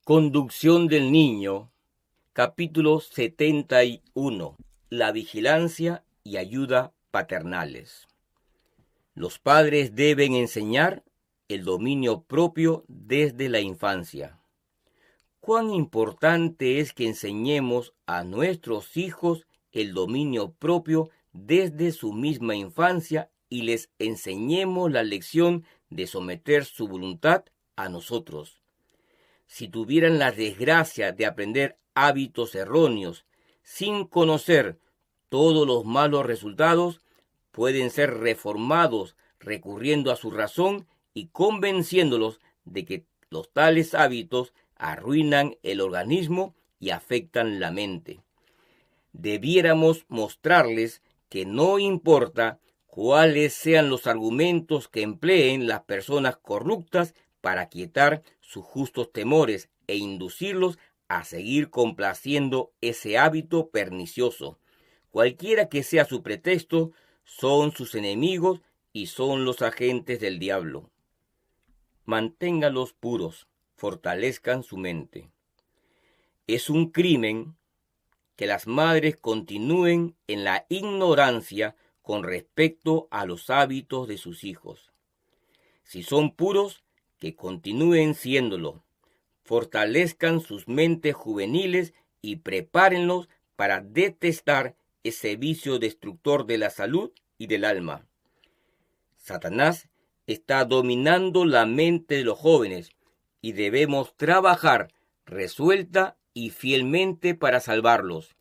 Conducción del niño, capítulo 71. La vigilancia y ayuda paternales. Los padres deben enseñar el dominio propio desde la infancia. Cuán importante es que enseñemos a nuestros hijos el dominio propio desde su misma infancia y les enseñemos la lección de someter su voluntad a nosotros. Si tuvieran la desgracia de aprender hábitos erróneos sin conocer todos los malos resultados, pueden ser reformados recurriendo a su razón y convenciéndolos de que los tales hábitos arruinan el organismo y afectan la mente. Debiéramos mostrarles que no importa cuáles sean los argumentos que empleen las personas corruptas para aquietar sus justos temores e inducirlos a seguir complaciendo ese hábito pernicioso. Cualquiera que sea su pretexto, son sus enemigos y son los agentes del diablo. Manténgalos puros, fortalezcan su mente. Es un crimen que las madres continúen en la ignorancia con respecto a los hábitos de sus hijos. Si son puros, que continúen siéndolo. Fortalezcan sus mentes juveniles y prepárenlos para detestar ese vicio destructor de la salud y del alma. Satanás está dominando la mente de los jóvenes y debemos trabajar resuelta y fielmente para salvarlos.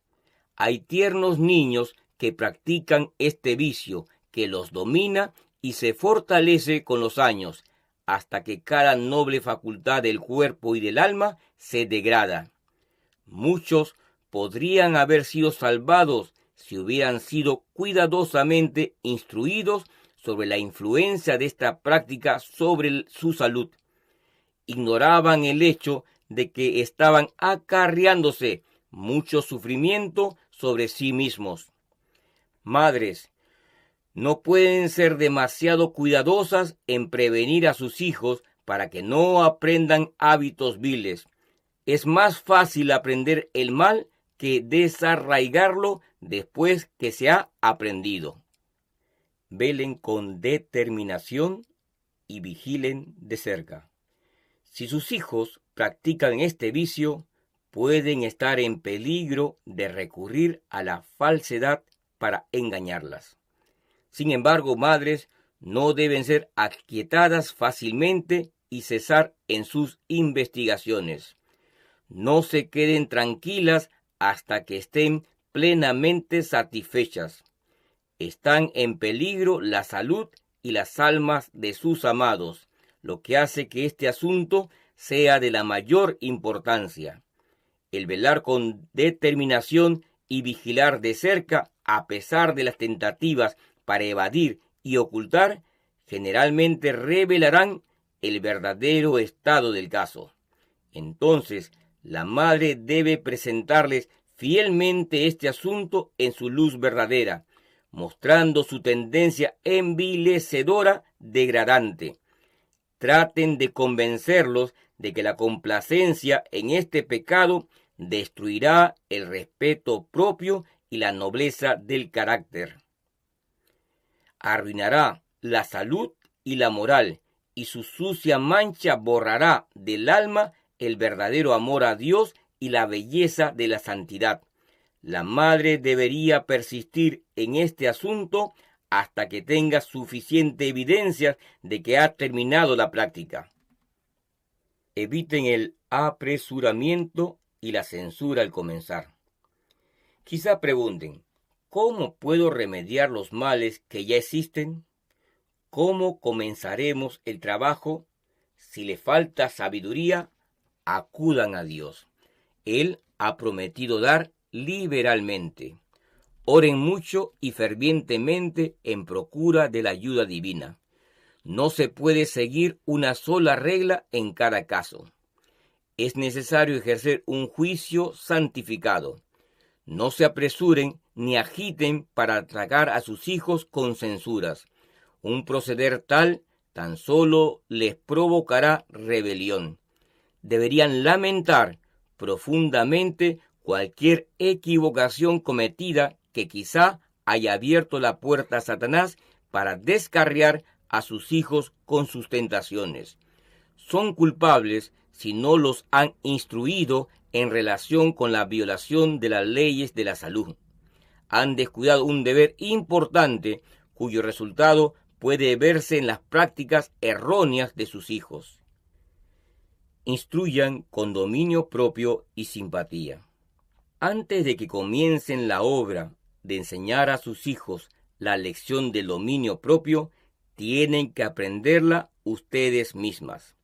Hay tiernos niños que practican este vicio que los domina y se fortalece con los años, hasta que cada noble facultad del cuerpo y del alma se degrada. Muchos podrían haber sido salvados si hubieran sido cuidadosamente instruidos sobre la influencia de esta práctica sobre su salud. Ignoraban el hecho de que estaban acarreándose mucho sufrimiento sobre sí mismos. Madres, no pueden ser demasiado cuidadosas en prevenir a sus hijos para que no aprendan hábitos viles. Es más fácil aprender el mal que desarraigarlo después que se ha aprendido. Velen con determinación y vigilen de cerca. Si sus hijos practican este vicio, pueden estar en peligro de recurrir a la falsedad para engañarlas. Sin embargo, madres no deben ser aquietadas fácilmente y cesar en sus investigaciones. No se queden tranquilas hasta que estén plenamente satisfechas. Están en peligro la salud y las almas de sus amados, lo que hace que este asunto sea de la mayor importancia. El velar con determinación y vigilar de cerca, a pesar de las tentativas para evadir y ocultar, generalmente revelarán el verdadero estado del caso. Entonces, la madre debe presentarles fielmente este asunto en su luz verdadera, mostrando su tendencia envilecedora degradante. Traten de convencerlos de que la complacencia en este pecado destruirá el respeto propio y la nobleza del carácter. Arruinará la salud y la moral, y su sucia mancha borrará del alma el verdadero amor a Dios y la belleza de la santidad. La madre debería persistir en este asunto hasta que tenga suficiente evidencia de que ha terminado la práctica. Eviten el apresuramiento y la censura al comenzar. Quizá pregunten, ¿cómo puedo remediar los males que ya existen? ¿Cómo comenzaremos el trabajo? Si le falta sabiduría, acudan a Dios. Él ha prometido dar liberalmente. Oren mucho y fervientemente en procura de la ayuda divina. No se puede seguir una sola regla en cada caso. Es necesario ejercer un juicio santificado. No se apresuren ni agiten para tragar a sus hijos con censuras. Un proceder tal tan solo les provocará rebelión. deberían lamentar profundamente cualquier equivocación cometida que quizá haya abierto la puerta a Satanás para descarriar a sus hijos con sus tentaciones. Son culpables si no los han instruido en relación con la violación de las leyes de la salud. Han descuidado un deber importante cuyo resultado puede verse en las prácticas erróneas de sus hijos. Instruyan con dominio propio y simpatía. Antes de que comiencen la obra de enseñar a sus hijos la lección del dominio propio, tienen que aprenderla ustedes mismas.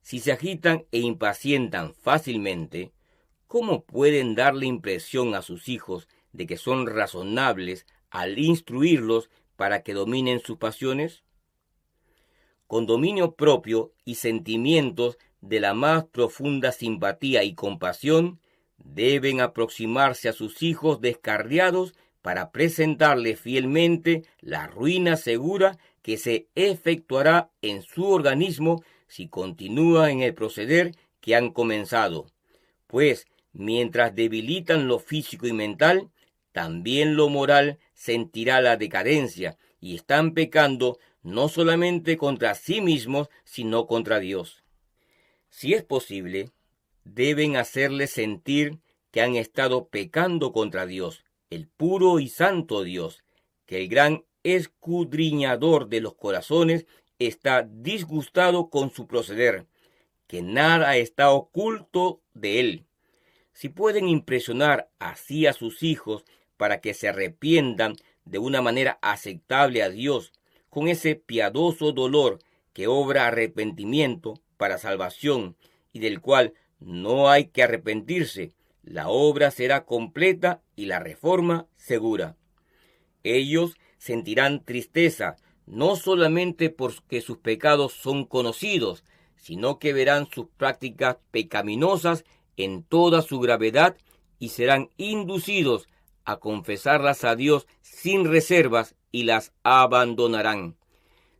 Si se agitan e impacientan fácilmente, ¿cómo pueden darle impresión a sus hijos de que son razonables al instruirlos para que dominen sus pasiones? Con dominio propio y sentimientos de la más profunda simpatía y compasión, deben aproximarse a sus hijos descarriados para presentarles fielmente la ruina segura que se efectuará en su organismo si continúan en el proceder que han comenzado. Pues, mientras debilitan lo físico y mental, también lo moral sentirá la decadencia y están pecando no solamente contra sí mismos, sino contra Dios. Si es posible, deben hacerles sentir que han estado pecando contra Dios, el puro y santo Dios, que el gran escudriñador de los corazones está disgustado con su proceder, que nada está oculto de él. Si pueden impresionar así a sus hijos para que se arrepientan de una manera aceptable a Dios, con ese piadoso dolor que obra arrepentimiento para salvación y del cual no hay que arrepentirse, la obra será completa y la reforma segura. Ellos sentirán tristeza, no solamente porque sus pecados son conocidos, sino que verán sus prácticas pecaminosas en toda su gravedad y serán inducidos a confesarlas a Dios sin reservas y las abandonarán.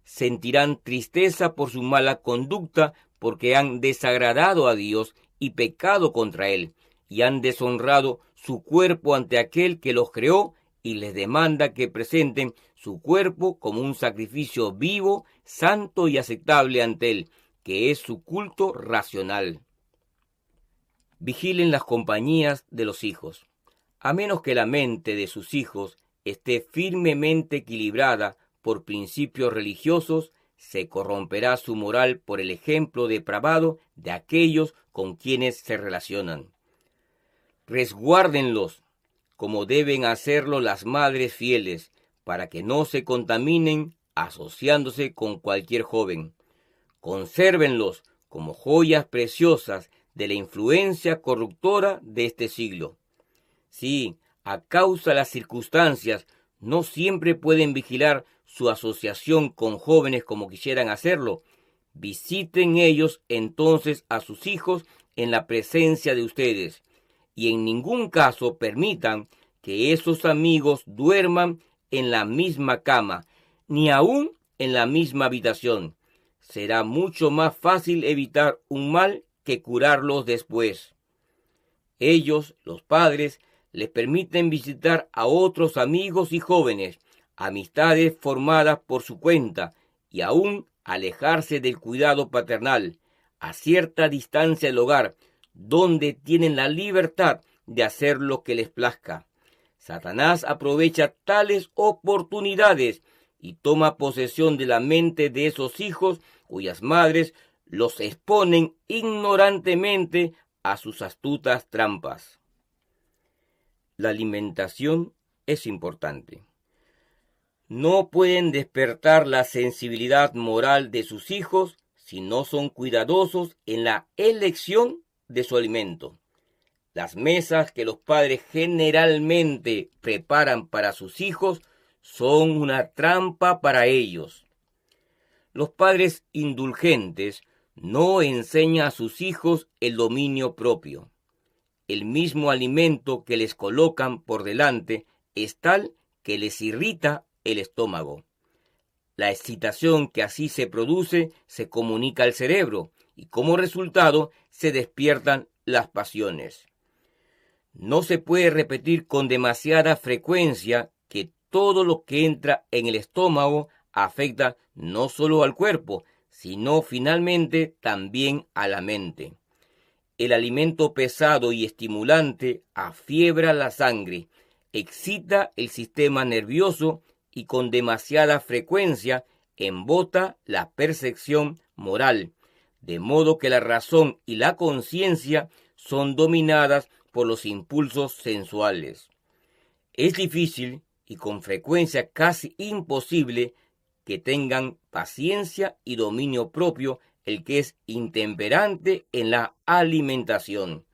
Sentirán tristeza por su mala conducta porque han desagradado a Dios y pecado contra Él, y han deshonrado su cuerpo ante aquel que los creó y les demanda que presenten su cuerpo como un sacrificio vivo, santo y aceptable ante Él, que es su culto racional. Vigilen las compañías de los hijos. A menos que la mente de sus hijos esté firmemente equilibrada por principios religiosos, se corromperá su moral por el ejemplo depravado de aquellos con quienes se relacionan. Resguárdenlos, como deben hacerlo las madres fieles, para que no se contaminen asociándose con cualquier joven. Consérvenlos como joyas preciosas de la influencia corruptora de este siglo. Si, a causa de las circunstancias, no siempre pueden vigilar su asociación con jóvenes como quisieran hacerlo, visiten ellos entonces a sus hijos en la presencia de ustedes, y en ningún caso permitan que esos amigos duerman en la misma cama, ni aún en la misma habitación. Será mucho más fácil evitar un mal que curarlos después. Ellos, los padres, les permiten visitar a otros amigos y jóvenes, amistades formadas por su cuenta, y aún alejarse del cuidado paternal, a cierta distancia del hogar, donde tienen la libertad de hacer lo que les plazca. Satanás aprovecha tales oportunidades y toma posesión de la mente de esos hijos cuyas madres los exponen ignorantemente a sus astutas trampas. La alimentación es importante. No pueden despertar la sensibilidad moral de sus hijos si no son cuidadosos en la elección de su alimento. Las mesas que los padres generalmente preparan para sus hijos son una trampa para ellos. Los padres indulgentes no enseñan a sus hijos el dominio propio. El mismo alimento que les colocan por delante es tal que les irrita el estómago. La excitación que así se produce se comunica al cerebro y como resultado se despiertan las pasiones. No se puede repetir con demasiada frecuencia que todo lo que entra en el estómago afecta no solo al cuerpo, sino finalmente también a la mente. El alimento pesado y estimulante afiebra la sangre, excita el sistema nervioso y con demasiada frecuencia embota la percepción moral, de modo que la razón y la conciencia son dominadas por los impulsos sensuales. Es difícil y con frecuencia casi imposible que tengan paciencia y dominio propio el que es intemperante en la alimentación.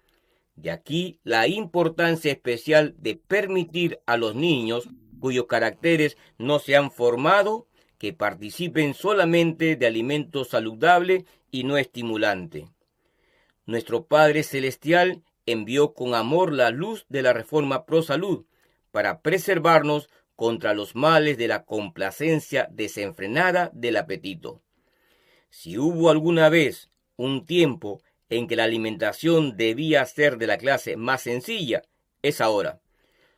De aquí la importancia especial de permitir a los niños cuyos caracteres no se han formado que participen solamente de alimento saludable y no estimulante. Nuestro Padre Celestial envió con amor la luz de la Reforma Pro Salud para preservarnos contra los males de la complacencia desenfrenada del apetito. Si hubo alguna vez un tiempo en que la alimentación debía ser de la clase más sencilla, es ahora.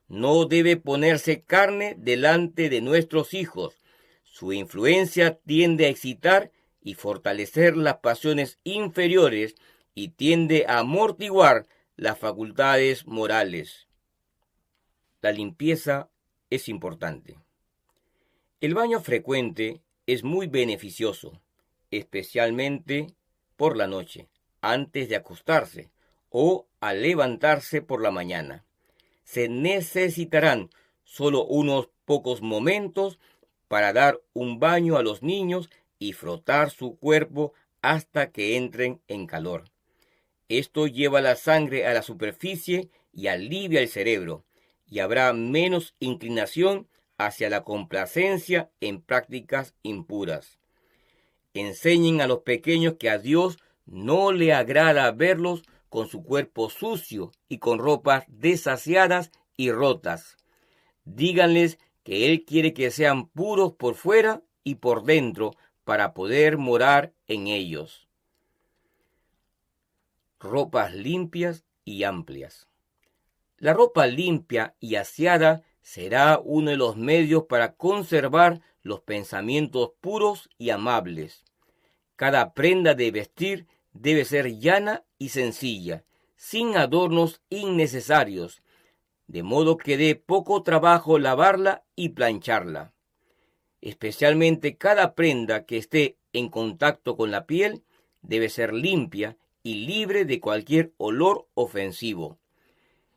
No debe ponerse carne delante de nuestros hijos. Su influencia tiende a excitar y fortalecer las pasiones inferiores y tiende a amortiguar las facultades morales. La limpieza es importante. El baño frecuente es muy beneficioso, especialmente por la noche, antes de acostarse o al levantarse por la mañana. Se necesitarán solo unos pocos momentos para dar un baño a los niños y frotar su cuerpo hasta que entren en calor. Esto lleva la sangre a la superficie y alivia el cerebro, y habrá menos inclinación hacia la complacencia en prácticas impuras. Enseñen a los pequeños que a Dios no le agrada verlos con su cuerpo sucio y con ropas desasiadas y rotas. Díganles que Él quiere que sean puros por fuera y por dentro para poder morar en ellos. Ropas limpias y amplias. La ropa limpia y aseada será uno de los medios para conservar los pensamientos puros y amables. Cada prenda de vestir debe ser llana y sencilla, sin adornos innecesarios, de modo que dé poco trabajo lavarla y plancharla. Especialmente cada prenda que esté en contacto con la piel debe ser limpia y libre de cualquier olor ofensivo.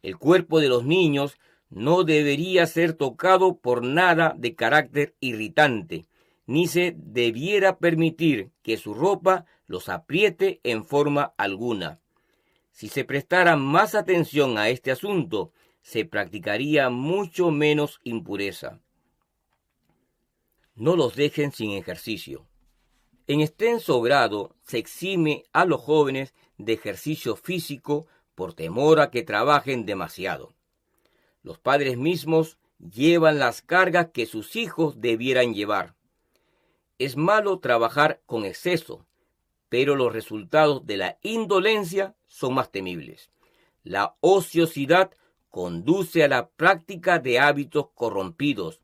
El cuerpo de los niños no debería ser tocado por nada de carácter irritante, ni se debiera permitir que su ropa los apriete en forma alguna. Si se prestara más atención a este asunto, se practicaría mucho menos impureza. No los dejen sin ejercicio. En extenso grado se exime a los jóvenes de ejercicio físico por temor a que trabajen demasiado. Los padres mismos llevan las cargas que sus hijos debieran llevar. Es malo trabajar con exceso, pero los resultados de la indolencia son más temibles. La ociosidad conduce a la práctica de hábitos corrompidos.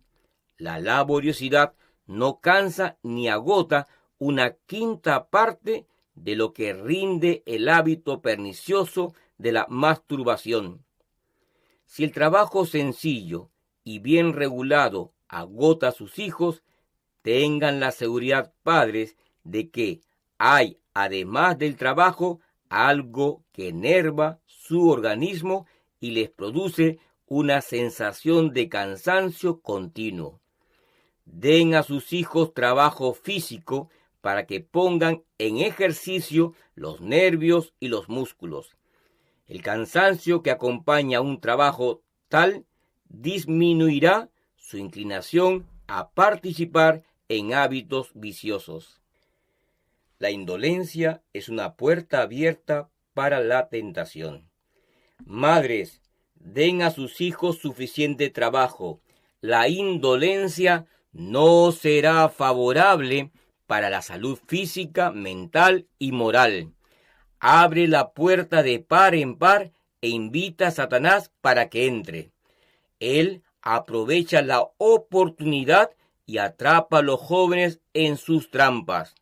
La laboriosidad no cansa ni agota una quinta parte de lo que rinde el hábito pernicioso de la masturbación. Si el trabajo sencillo y bien regulado agota a sus hijos, tengan la seguridad, padres, de que hay, además del trabajo, algo que enerva su organismo y les produce una sensación de cansancio continuo. Den a sus hijos trabajo físico para que pongan en ejercicio los nervios y los músculos. El cansancio que acompaña a un trabajo tal disminuirá su inclinación a participar en hábitos viciosos. La indolencia es una puerta abierta para la tentación. Madres, den a sus hijos suficiente trabajo. La indolencia no será favorable para la salud física, mental y moral. Abre la puerta de par en par e invita a Satanás para que entre. Él aprovecha la oportunidad y atrapa a los jóvenes en sus trampas.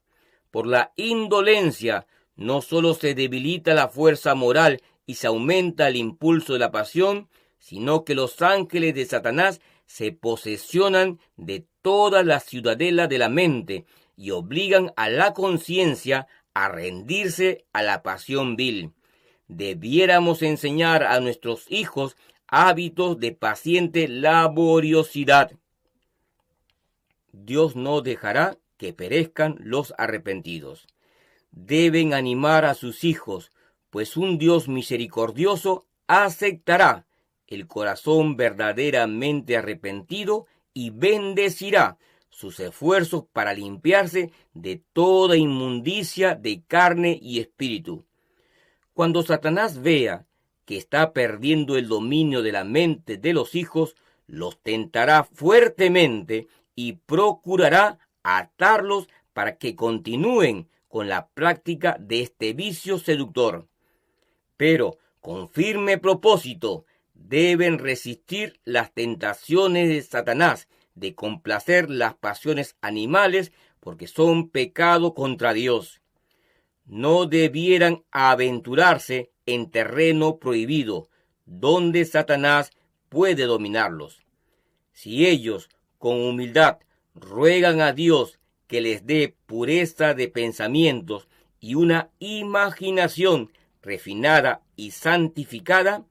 Por la indolencia, no solo se debilita la fuerza moral y se aumenta el impulso de la pasión, sino que los ángeles de Satanás se posesionan de toda la ciudadela de la mente y obligan a la conciencia a rendirse a la pasión vil. Debiéramos enseñar a nuestros hijos hábitos de paciente laboriosidad. Dios no dejará que perezcan los arrepentidos. Deben animar a sus hijos, pues un Dios misericordioso aceptará el corazón verdaderamente arrepentido y bendecirá sus esfuerzos para limpiarse de toda inmundicia de carne y espíritu. Cuando Satanás vea que está perdiendo el dominio de la mente de los hijos, los tentará fuertemente y procurará atarlos para que continúen con la práctica de este vicio seductor. Pero, con firme propósito, deben resistir las tentaciones de Satanás de complacer las pasiones animales porque son pecado contra Dios. No debieran aventurarse en terreno prohibido, donde Satanás puede dominarlos. Si ellos, con humildad, ruegan a Dios que les dé pureza de pensamientos y una imaginación refinada y santificada,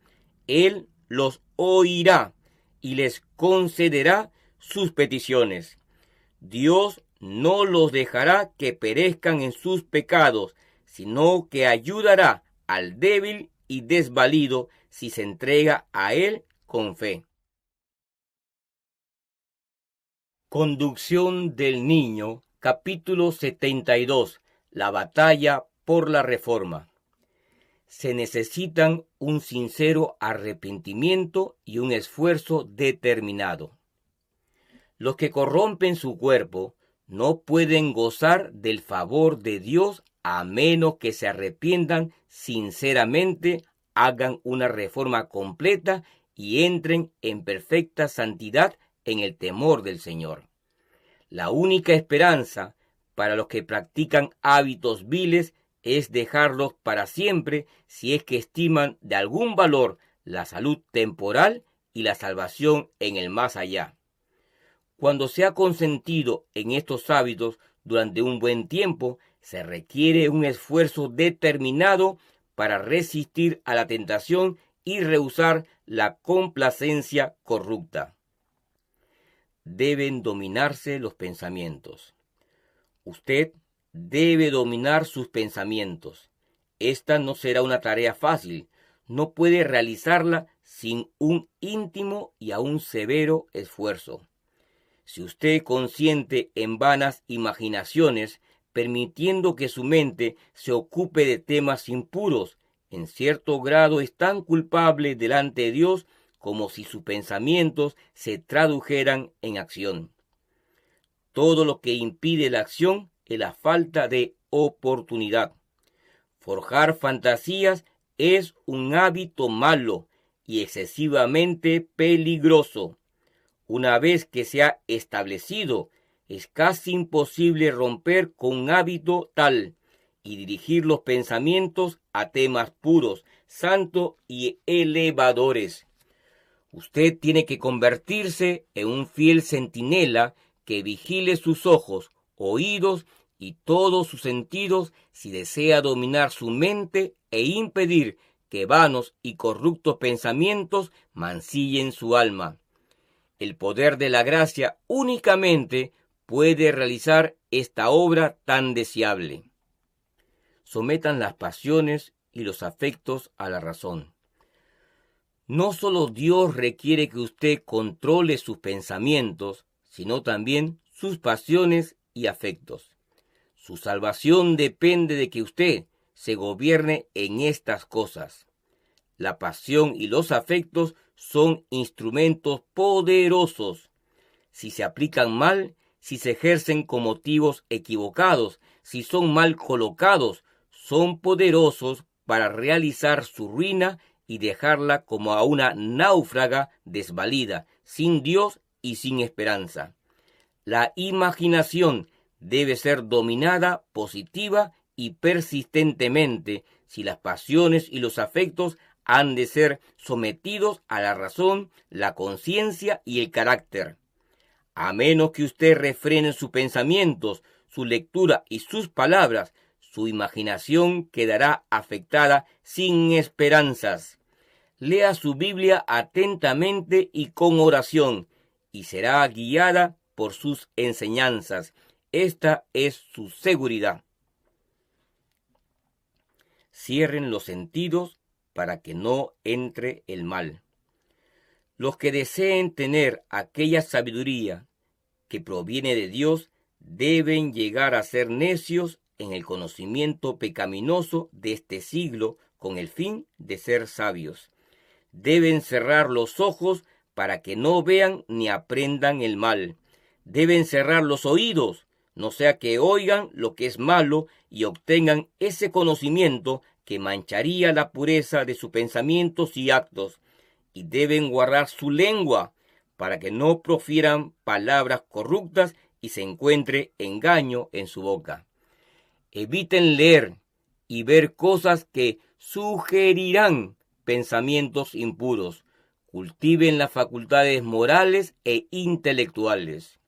Él los oirá y les concederá sus peticiones. Dios no los dejará que perezcan en sus pecados, sino que ayudará al débil y desvalido si se entrega a Él con fe. Conducción del niño, capítulo 72. La batalla por la reforma. Se necesitan un sincero arrepentimiento y un esfuerzo determinado. Los que corrompen su cuerpo no pueden gozar del favor de Dios a menos que se arrepientan sinceramente, hagan una reforma completa y entren en perfecta santidad en el temor del Señor. La única esperanza para los que practican hábitos viles es dejarlos para siempre si es que estiman de algún valor la salud temporal y la salvación en el más allá. Cuando se ha consentido en estos hábitos durante un buen tiempo, se requiere un esfuerzo determinado para resistir a la tentación y rehusar la complacencia corrupta. Deben dominarse los pensamientos. Usted debe dominar sus pensamientos. Esta no será una tarea fácil. No puede realizarla sin un íntimo y aún severo esfuerzo. Si usted consiente en vanas imaginaciones, permitiendo que su mente se ocupe de temas impuros, en cierto grado es tan culpable delante de Dios como si sus pensamientos se tradujeran en acción. Todo lo que impide la acción es la falta de oportunidad. Forjar fantasías es un hábito malo y excesivamente peligroso. Una vez que se ha establecido, es casi imposible romper con un hábito tal y dirigir los pensamientos a temas puros, santos y elevadores. Usted tiene que convertirse en un fiel centinela que vigile sus ojos, oídos y todos sus sentidos si desea dominar su mente e impedir que vanos y corruptos pensamientos mancillen su alma. El poder de la gracia únicamente puede realizar esta obra tan deseable. Sometan las pasiones y los afectos a la razón. No solo Dios requiere que usted controle sus pensamientos, sino también sus pasiones y afectos. Su salvación depende de que usted se gobierne en estas cosas. La pasión y los afectos son instrumentos poderosos. Si se aplican mal, si se ejercen con motivos equivocados, si son mal colocados, son poderosos para realizar su ruina y dejarla como a una náufraga desvalida, sin Dios y sin esperanza. La imaginación debe ser dominada positiva y persistentemente si las pasiones y los afectos han de ser sometidos a la razón, la conciencia y el carácter. A menos que usted refrene sus pensamientos, su lectura y sus palabras, su imaginación quedará afectada sin esperanzas. Lea su Biblia atentamente y con oración, y será guiada por sus enseñanzas. Esta es su seguridad. Cierren los sentidos para que no entre el mal. Los que deseen tener aquella sabiduría que proviene de Dios deben llegar a ser necios en el conocimiento pecaminoso de este siglo con el fin de ser sabios. Deben cerrar los ojos para que no vean ni aprendan el mal. Deben cerrar los oídos, no sea que oigan lo que es malo y obtengan ese conocimiento que mancharía la pureza de sus pensamientos y actos. Y deben guardar su lengua para que no profieran palabras corruptas y se encuentre engaño en su boca. Eviten leer y ver cosas que sugerirán pensamientos impuros. Cultiven las facultades morales e intelectuales.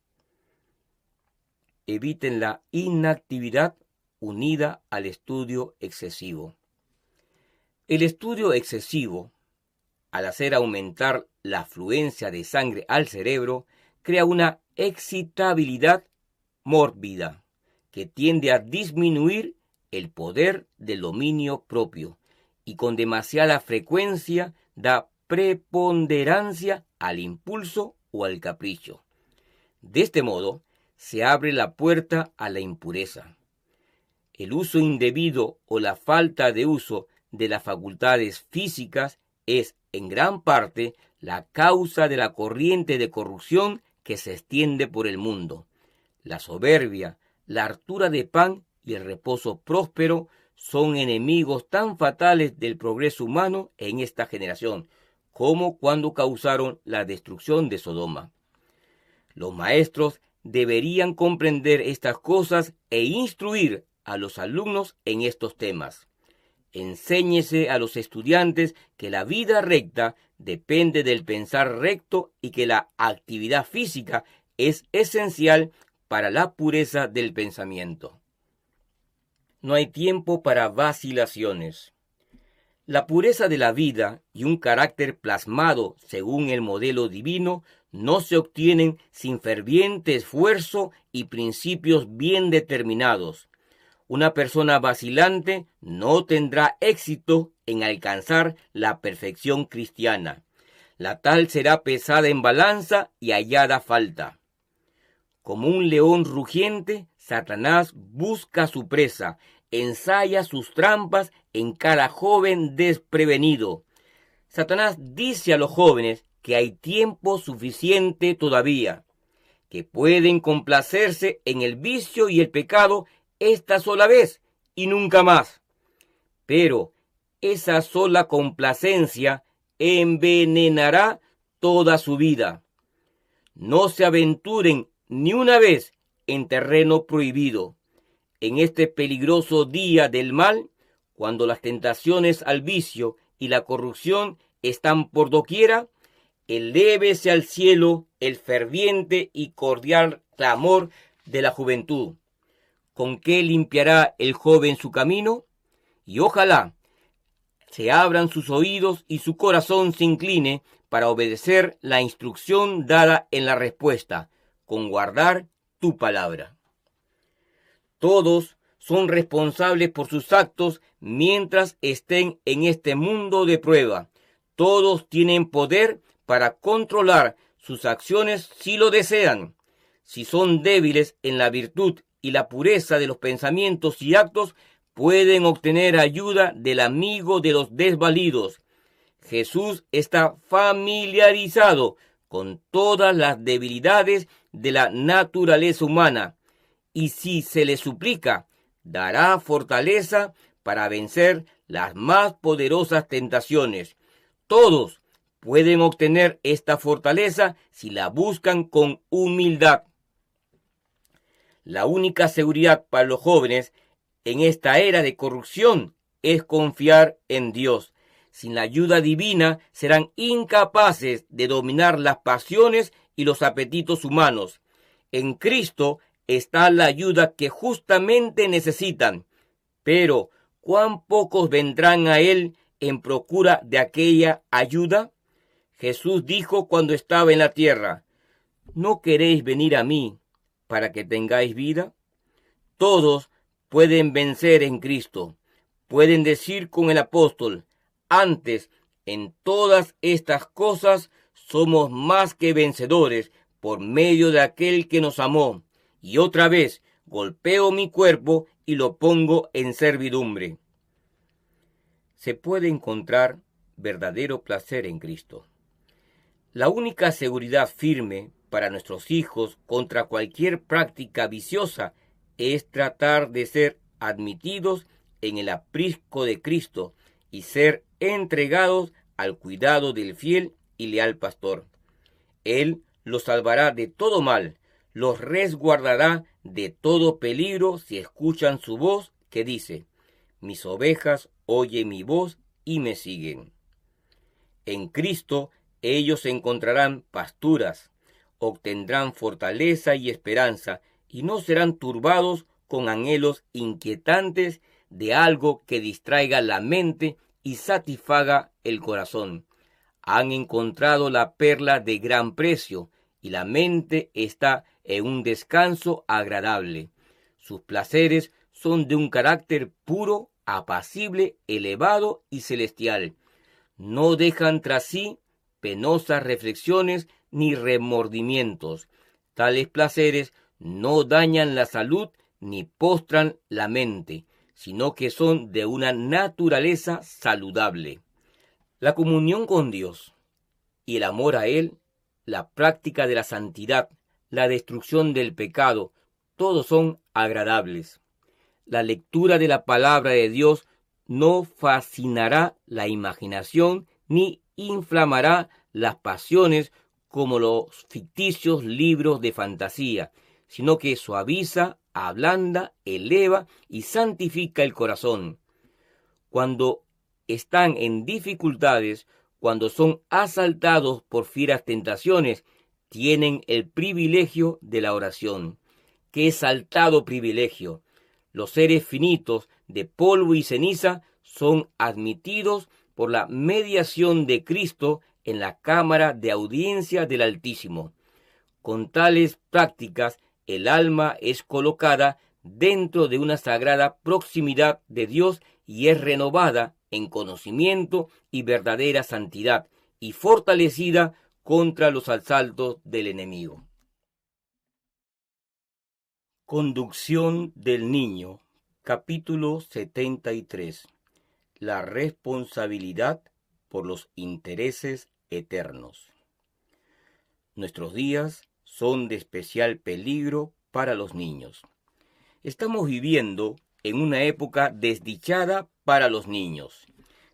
Eviten la inactividad unida al estudio excesivo. El estudio excesivo, al hacer aumentar la afluencia de sangre al cerebro, crea una excitabilidad mórbida que tiende a disminuir el poder del dominio propio y con demasiada frecuencia da preponderancia al impulso o al capricho. De este modo, se abre la puerta a la impureza. El uso indebido o la falta de uso de las facultades físicas es, en gran parte, la causa de la corriente de corrupción que se extiende por el mundo. La soberbia, la hartura de pan y el reposo próspero son enemigos tan fatales del progreso humano en esta generación, como cuando causaron la destrucción de Sodoma. Los maestros deberían comprender estas cosas e instruir a los alumnos en estos temas. Enséñese a los estudiantes que la vida recta depende del pensar recto y que la actividad física es esencial para la pureza del pensamiento. No hay tiempo para vacilaciones. La pureza de la vida y un carácter plasmado según el modelo divino no se obtienen sin ferviente esfuerzo y principios bien determinados. Una persona vacilante no tendrá éxito en alcanzar la perfección cristiana. La tal será pesada en balanza y hallada falta. Como un león rugiente, Satanás busca su presa, ensaya sus trampas en cada joven desprevenido. Satanás dice a los jóvenes que hay tiempo suficiente todavía, que pueden complacerse en el vicio y el pecado esta sola vez y nunca más. Pero esa sola complacencia envenenará toda su vida. No se aventuren ni una vez en terreno prohibido. En este peligroso día del mal, cuando las tentaciones al vicio y la corrupción están por doquiera, elévese al cielo el ferviente y cordial clamor de la juventud. ¿Con qué limpiará el joven su camino? Y ojalá se abran sus oídos y su corazón se incline para obedecer la instrucción dada en la respuesta, con guardar tu palabra. Todos son responsables por sus actos mientras estén en este mundo de prueba. Todos tienen poder para controlar sus acciones si lo desean. Si son débiles en la virtud y la pureza de los pensamientos y actos, pueden obtener ayuda del amigo de los desvalidos. Jesús está familiarizado con todas las debilidades de la naturaleza humana, y si se le suplica, dará fortaleza para vencer las más poderosas tentaciones. Todos pueden obtener esta fortaleza si la buscan con humildad. La única seguridad para los jóvenes en esta era de corrupción es confiar en Dios. Sin la ayuda divina serán incapaces de dominar las pasiones y los apetitos humanos. En Cristo está la ayuda que justamente necesitan. Pero, ¿cuán pocos vendrán a Él en procura de aquella ayuda? Jesús dijo cuando estaba en la tierra: ¿no queréis venir a mí para que tengáis vida? Todos pueden vencer en Cristo. Pueden decir con el apóstol: antes, en todas estas cosas, somos más que vencedores por medio de aquel que nos amó. Y otra vez, golpeo mi cuerpo y lo pongo en servidumbre. Se puede encontrar verdadero placer en Cristo. La única seguridad firme para nuestros hijos contra cualquier práctica viciosa es tratar de ser admitidos en el aprisco de Cristo y ser entregados al cuidado del fiel y leal pastor. Él los salvará de todo mal, los resguardará de todo peligro si escuchan su voz que dice: mis ovejas oyen mi voz y me siguen. En Cristo ellos encontrarán pasturas, obtendrán fortaleza y esperanza, y no serán turbados con anhelos inquietantes de algo que distraiga la mente y satisfaga el corazón. Han encontrado la perla de gran precio, y la mente está en un descanso agradable. Sus placeres son de un carácter puro, apacible, elevado y celestial. No dejan tras sí penosas reflexiones ni remordimientos. Tales placeres no dañan la salud ni postran la mente, sino que son de una naturaleza saludable. La comunión con Dios y el amor a Él, la práctica de la santidad, la destrucción del pecado, todos son agradables. La lectura de la palabra de Dios no fascinará la imaginación ni inflamará las pasiones como los ficticios libros de fantasía, sino que suaviza, ablanda, eleva y santifica el corazón. Cuando están en dificultades, cuando son asaltados por fieras tentaciones, tienen el privilegio de la oración. ¡Qué exaltado privilegio! Los seres finitos de polvo y ceniza son admitidos por la mediación de Cristo en la cámara de audiencia del Altísimo. Con tales prácticas, el alma es colocada dentro de una sagrada proximidad de Dios y es renovada en conocimiento y verdadera santidad, y fortalecida contra los asaltos del enemigo. Conducción del niño, capítulo 73. La responsabilidad por los intereses eternos. Nuestros días son de especial peligro para los niños. Estamos viviendo en una época desdichada para los niños.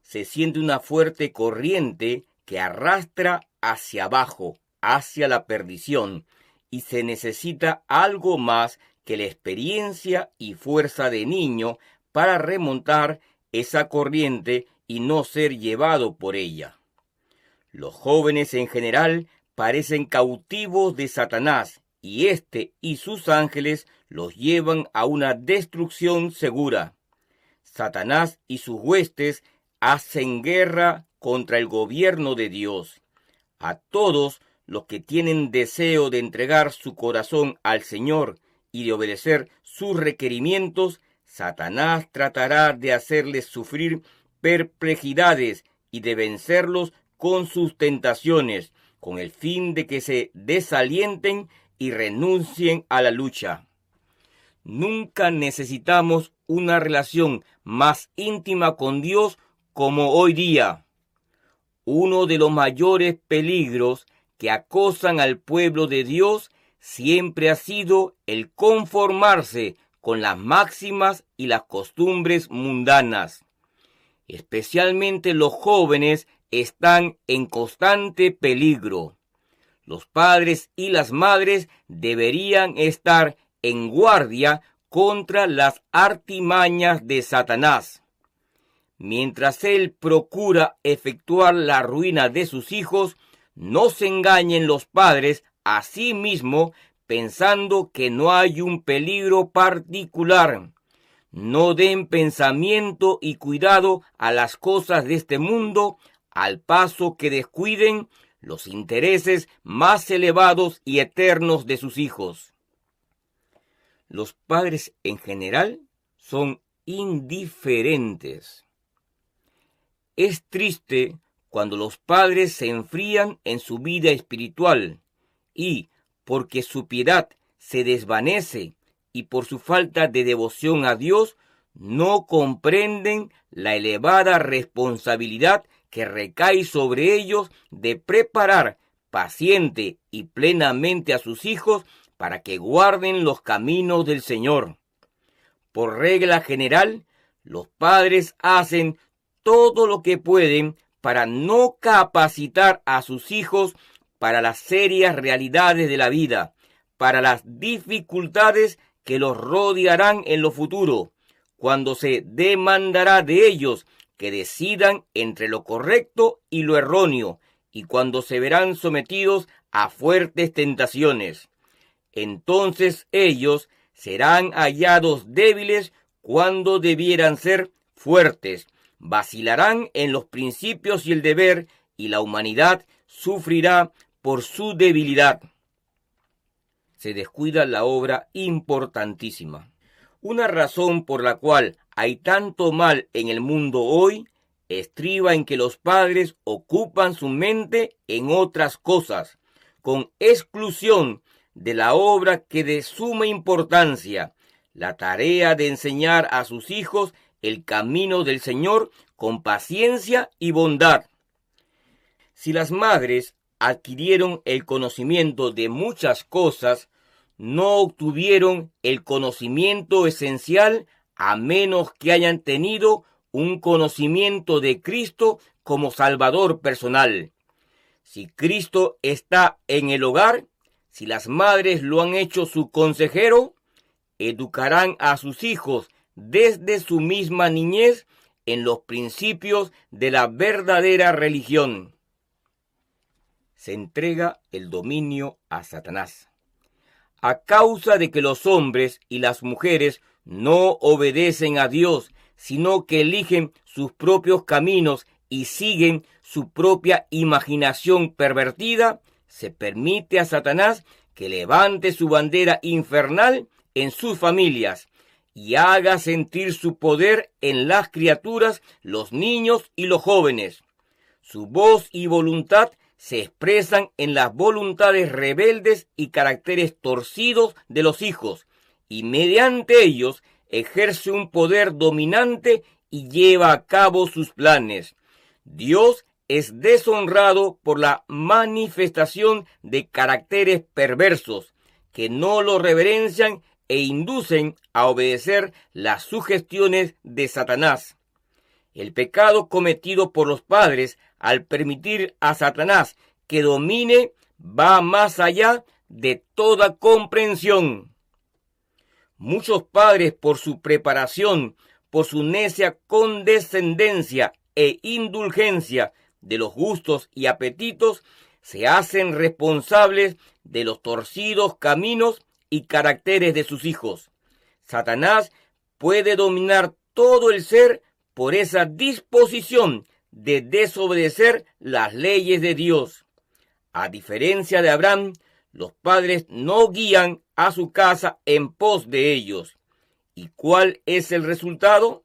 Se siente una fuerte corriente que arrastra hacia abajo, hacia la perdición, y se necesita algo más que la experiencia y fuerza de niño para remontar esa corriente y no ser llevado por ella. Los jóvenes en general parecen cautivos de Satanás, y éste y sus ángeles los llevan a una destrucción segura. Satanás y sus huestes hacen guerra contra el gobierno de Dios. A todos los que tienen deseo de entregar su corazón al Señor y de obedecer sus requerimientos, Satanás tratará de hacerles sufrir perplejidades y de vencerlos con sus tentaciones, con el fin de que se desalienten y renuncien a la lucha. Nunca necesitamos una relación más íntima con Dios como hoy día. Uno de los mayores peligros que acosan al pueblo de Dios siempre ha sido el conformarse con las máximas y las costumbres mundanas. Especialmente los jóvenes están en constante peligro. Los padres y las madres deberían estar en guardia contra las artimañas de Satanás. Mientras él procura efectuar la ruina de sus hijos, no se engañen los padres a sí mismos pensando que no hay un peligro particular. No den pensamiento y cuidado a las cosas de este mundo, al paso que descuiden los intereses más elevados y eternos de sus hijos. Los padres en general son indiferentes. Es triste cuando los padres se enfrían en su vida espiritual y, porque su piedad se desvanece y por su falta de devoción a Dios, no comprenden la elevada responsabilidad que recae sobre ellos de preparar paciente y plenamente a sus hijos para que guarden los caminos del Señor. Por regla general, los padres hacen todo lo que pueden para no capacitar a sus hijos para las serias realidades de la vida, para las dificultades que los rodearán en lo futuro, cuando se demandará de ellos que decidan entre lo correcto y lo erróneo, y cuando se verán sometidos a fuertes tentaciones. Entonces ellos serán hallados débiles cuando debieran ser fuertes, vacilarán en los principios y el deber, y la humanidad sufrirá por su debilidad. Se descuida la obra importantísima. Una razón por la cual hay tanto mal en el mundo hoy estriba en que los padres ocupan su mente en otras cosas, con exclusión de la obra que de suma importancia, la tarea de enseñar a sus hijos el camino del Señor con paciencia y bondad. Si las madres adquirieron el conocimiento de muchas cosas, no obtuvieron el conocimiento esencial a menos que hayan tenido un conocimiento de Cristo como Salvador personal. Si Cristo está en el hogar, si las madres lo han hecho su consejero, educarán a sus hijos desde su misma niñez en los principios de la verdadera religión. Se entrega el dominio a Satanás. A causa de que los hombres y las mujeres no obedecen a Dios, sino que eligen sus propios caminos y siguen su propia imaginación pervertida, se permite a Satanás que levante su bandera infernal en sus familias y haga sentir su poder en las criaturas, los niños y los jóvenes. Su voz y voluntad se expresan en las voluntades rebeldes y caracteres torcidos de los hijos, y mediante ellos ejerce un poder dominante y lleva a cabo sus planes. Dios es deshonrado por la manifestación de caracteres perversos que no lo reverencian e inducen a obedecer las sugestiones de Satanás. El pecado cometido por los padres al permitir a Satanás que domine va más allá de toda comprensión. Muchos padres, por su preparación, por su necia condescendencia e indulgencia de los gustos y apetitos, se hacen responsables de los torcidos caminos y caracteres de sus hijos. Satanás puede dominar todo el ser por esa disposición de desobedecer las leyes de Dios. A diferencia de Abraham, los padres no guían a su casa en pos de ellos. ¿Y cuál es el resultado?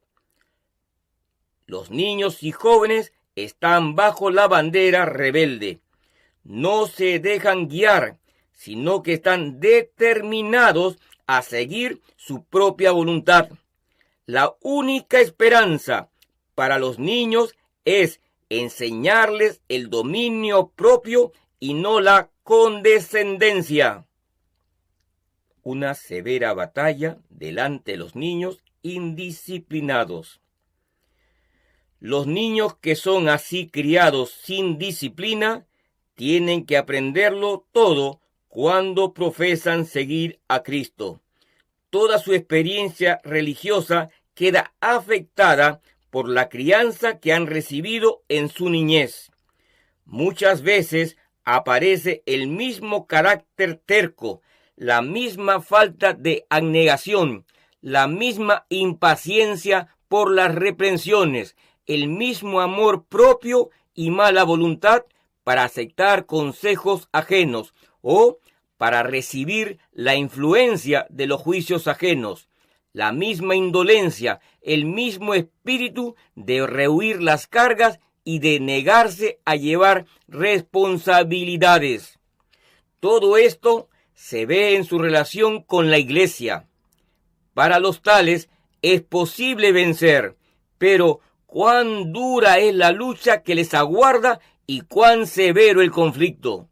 Los niños y jóvenes están bajo la bandera rebelde. No se dejan guiar, sino que están determinados a seguir su propia voluntad. La única esperanza para los niños es enseñarles el dominio propio y no la condescendencia. Una severa batalla delante de los niños indisciplinados. Los niños que son así criados sin disciplina tienen que aprenderlo todo cuando profesan seguir a Cristo. Toda su experiencia religiosa queda afectada por la crianza que han recibido en su niñez. Muchas veces aparece el mismo carácter terco, la misma falta de abnegación, la misma impaciencia por las reprensiones, el mismo amor propio y mala voluntad para aceptar consejos ajenos o para recibir la influencia de los juicios ajenos, la misma indolencia, el mismo espíritu de rehuir las cargas y de negarse a llevar responsabilidades. Todo esto se ve en su relación con la iglesia. Para los tales es posible vencer, pero cuán dura es la lucha que les aguarda y cuán severo el conflicto.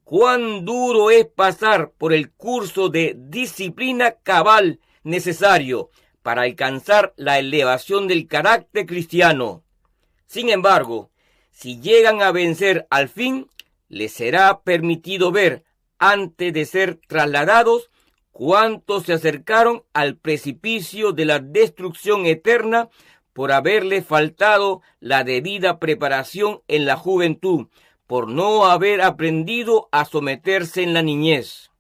Cuán duro es pasar por el curso de disciplina cabal necesario para alcanzar la elevación del carácter cristiano. Sin embargo, si llegan a vencer al fin, les será permitido ver, antes de ser trasladados, cuántos se acercaron al precipicio de la destrucción eterna por haberle faltado la debida preparación en la juventud, por no haber aprendido a someterse en la niñez.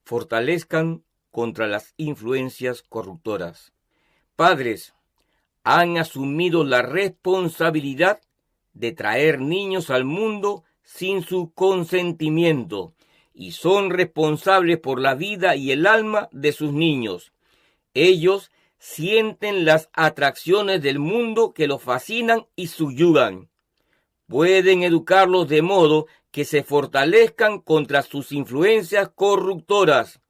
Fortalezcan contra las influencias corruptoras. Padres, han asumido la responsabilidad de traer niños al mundo sin su consentimiento y son responsables por la vida y el alma de sus niños. Ellos sienten las atracciones del mundo que los fascinan y subyugan. Pueden educarlos de modo que se fortalezcan contra sus influencias corruptoras.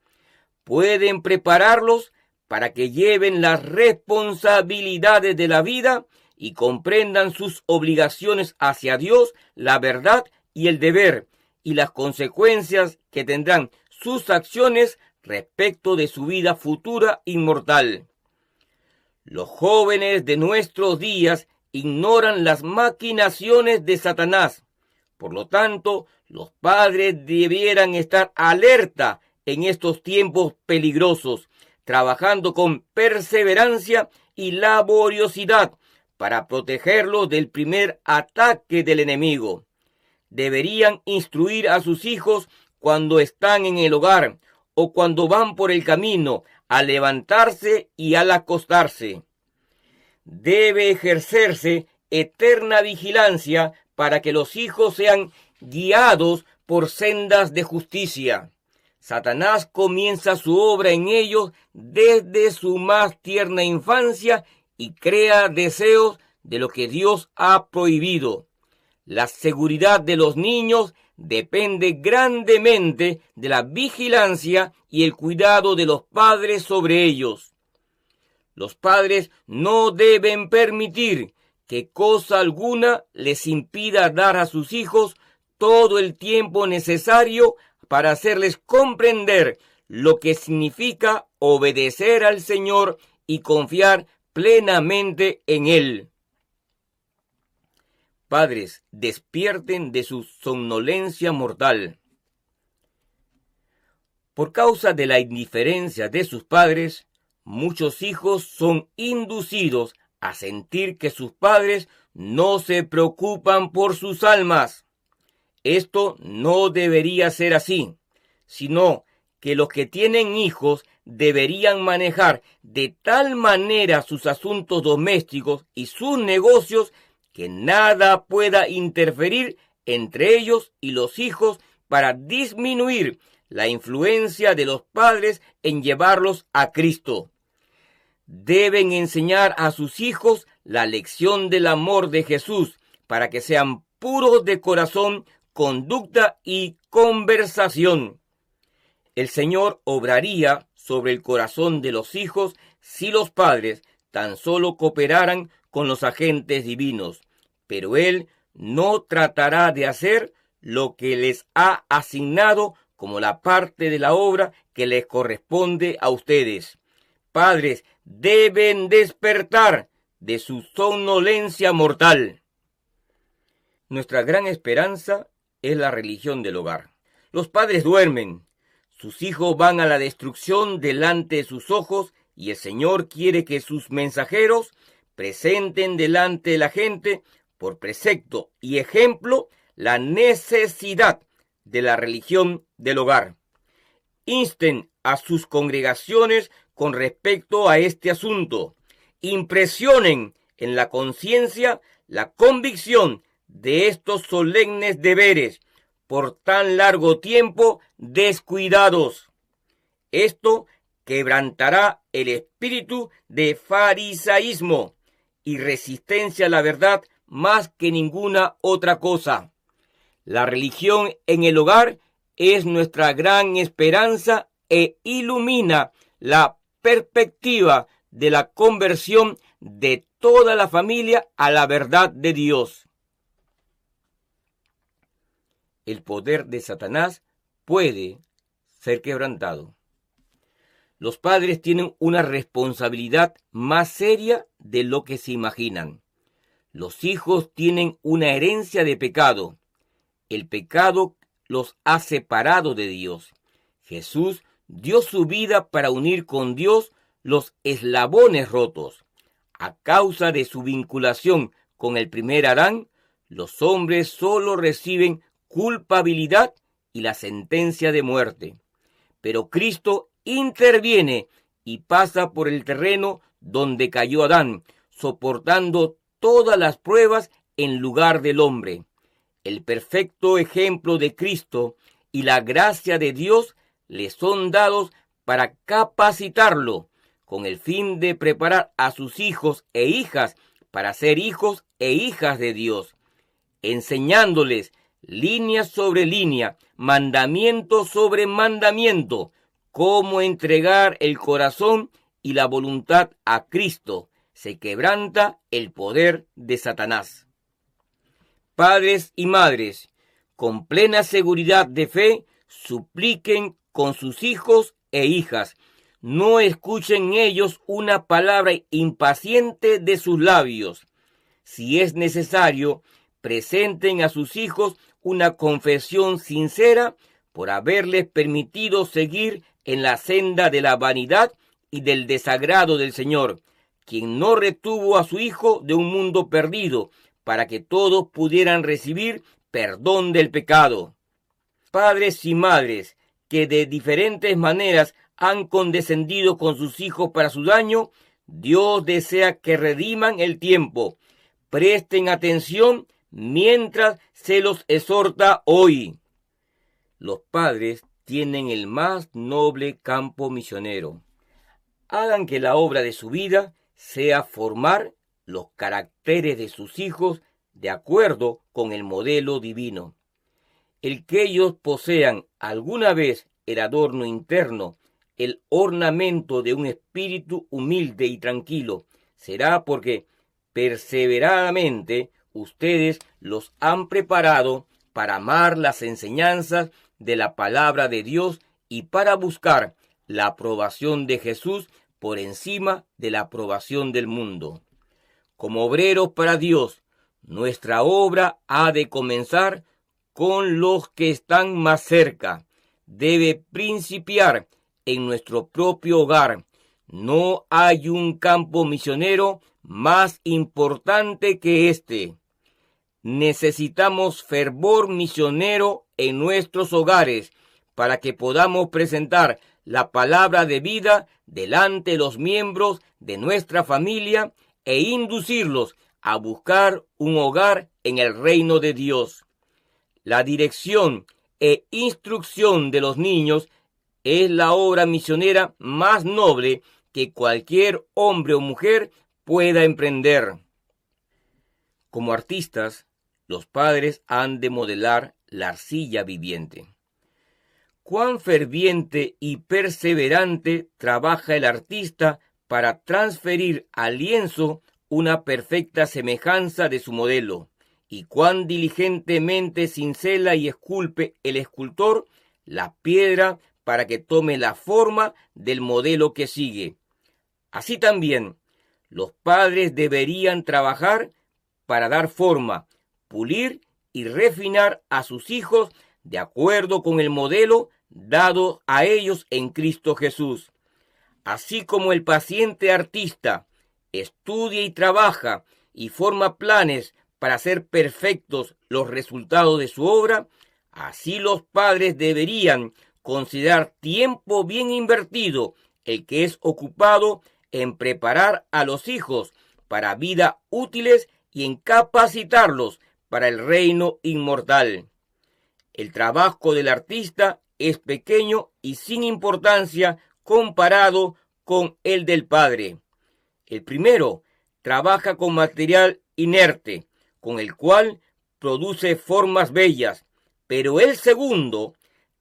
Pueden prepararlos para que lleven las responsabilidades de la vida y comprendan sus obligaciones hacia Dios, la verdad y el deber, y las consecuencias que tendrán sus acciones respecto de su vida futura inmortal. Los jóvenes de nuestros días ignoran las maquinaciones de Satanás. Por lo tanto, los padres debieran estar alerta en estos tiempos peligrosos, trabajando con perseverancia y laboriosidad para protegerlos del primer ataque del enemigo. Deberían instruir a sus hijos cuando están en el hogar o cuando van por el camino, al levantarse y al acostarse. Debe ejercerse eterna vigilancia para que los hijos sean guiados por sendas de justicia. Satanás comienza su obra en ellos desde su más tierna infancia y crea deseos de lo que Dios ha prohibido. La seguridad de los niños depende grandemente de la vigilancia y el cuidado de los padres sobre ellos. Los padres no deben permitir que cosa alguna les impida dar a sus hijos todo el tiempo necesario para hacerles comprender lo que significa obedecer al Señor y confiar plenamente en Él. Padres, despierten de su somnolencia mortal. Por causa de la indiferencia de sus padres, muchos hijos son inducidos a sentir que sus padres no se preocupan por sus almas. Esto no debería ser así, sino que los que tienen hijos deberían manejar de tal manera sus asuntos domésticos y sus negocios que nada pueda interferir entre ellos y los hijos para disminuir la influencia de los padres en llevarlos a Cristo. Deben enseñar a sus hijos la lección del amor de Jesús para que sean puros de corazón, conducta y conversación. El Señor obraría sobre el corazón de los hijos si los padres tan solo cooperaran con los agentes divinos, pero Él no tratará de hacer lo que les ha asignado como la parte de la obra que les corresponde a ustedes. Padres, deben despertar de su somnolencia mortal. Nuestra gran esperanza es la religión del hogar. Los padres duermen, sus hijos van a la destrucción delante de sus ojos y el Señor quiere que sus mensajeros presenten delante de la gente, por precepto y ejemplo, la necesidad de la religión del hogar. Insten a sus congregaciones con respecto a este asunto. Impresionen en la conciencia la convicción de estos solemnes deberes, por tan largo tiempo descuidados. Esto quebrantará el espíritu de farisaísmo y resistencia a la verdad más que ninguna otra cosa. La religión en el hogar es nuestra gran esperanza e ilumina la perspectiva de la conversión de toda la familia a la verdad de Dios. El poder de Satanás puede ser quebrantado. Los padres tienen una responsabilidad más seria de lo que se imaginan. Los hijos tienen una herencia de pecado. El pecado los ha separado de Dios. Jesús dio su vida para unir con Dios los eslabones rotos. A causa de su vinculación con el primer Adán, los hombres solo reciben culpabilidad y la sentencia de muerte. Pero Cristo interviene y pasa por el terreno donde cayó Adán, soportando todas las pruebas en lugar del hombre. El perfecto ejemplo de Cristo y la gracia de Dios le son dados para capacitarlo, con el fin de preparar a sus hijos e hijas para ser hijos e hijas de Dios, enseñándoles línea sobre línea, mandamiento sobre mandamiento, cómo entregar el corazón y la voluntad a Cristo. Se quebranta el poder de Satanás. Padres y madres, con plena seguridad de fe, supliquen con sus hijos e hijas. No escuchen ellos una palabra impaciente de sus labios. Si es necesario, presenten a sus hijos una confesión sincera por haberles permitido seguir en la senda de la vanidad y del desagrado del Señor, quien no retuvo a su hijo de un mundo perdido, para que todos pudieran recibir perdón del pecado. Padres y madres que de diferentes maneras han condescendido con sus hijos para su daño, Dios desea que rediman el tiempo. Presten atención mientras se los exhorta hoy. Los padres tienen el más noble campo misionero. Hagan que la obra de su vida sea formar los caracteres de sus hijos de acuerdo con el modelo divino. El que ellos posean alguna vez el adorno interno, el ornamento de un espíritu humilde y tranquilo, será porque perseveradamente ustedes los han preparado para amar las enseñanzas de la palabra de Dios y para buscar la aprobación de Jesús por encima de la aprobación del mundo. Como obreros para Dios, nuestra obra ha de comenzar con los que están más cerca. Debe principiar en nuestro propio hogar. No hay un campo misionero más importante que este. Necesitamos fervor misionero en nuestros hogares para que podamos presentar la palabra de vida delante de los miembros de nuestra familia e inducirlos a buscar un hogar en el reino de Dios. La dirección e instrucción de los niños es la obra misionera más noble que cualquier hombre o mujer pueda emprender. Como artistas, los padres han de modelar la arcilla viviente. Cuán ferviente y perseverante trabaja el artista para transferir al lienzo una perfecta semejanza de su modelo, y cuán diligentemente cincela y esculpe el escultor la piedra para que tome la forma del modelo que sigue. Así también, los padres deberían trabajar para dar forma, pulir y refinar a sus hijos de acuerdo con el modelo dado a ellos en Cristo Jesús. Así como el paciente artista estudia y trabaja y forma planes para hacer perfectos los resultados de su obra, así los padres deberían considerar tiempo bien invertido el que es ocupado en preparar a los hijos para vida útiles y en capacitarlos para el reino inmortal. El trabajo del artista es pequeño y sin importancia comparado con el del padre. El primero trabaja con material inerte, con el cual produce formas bellas, pero el segundo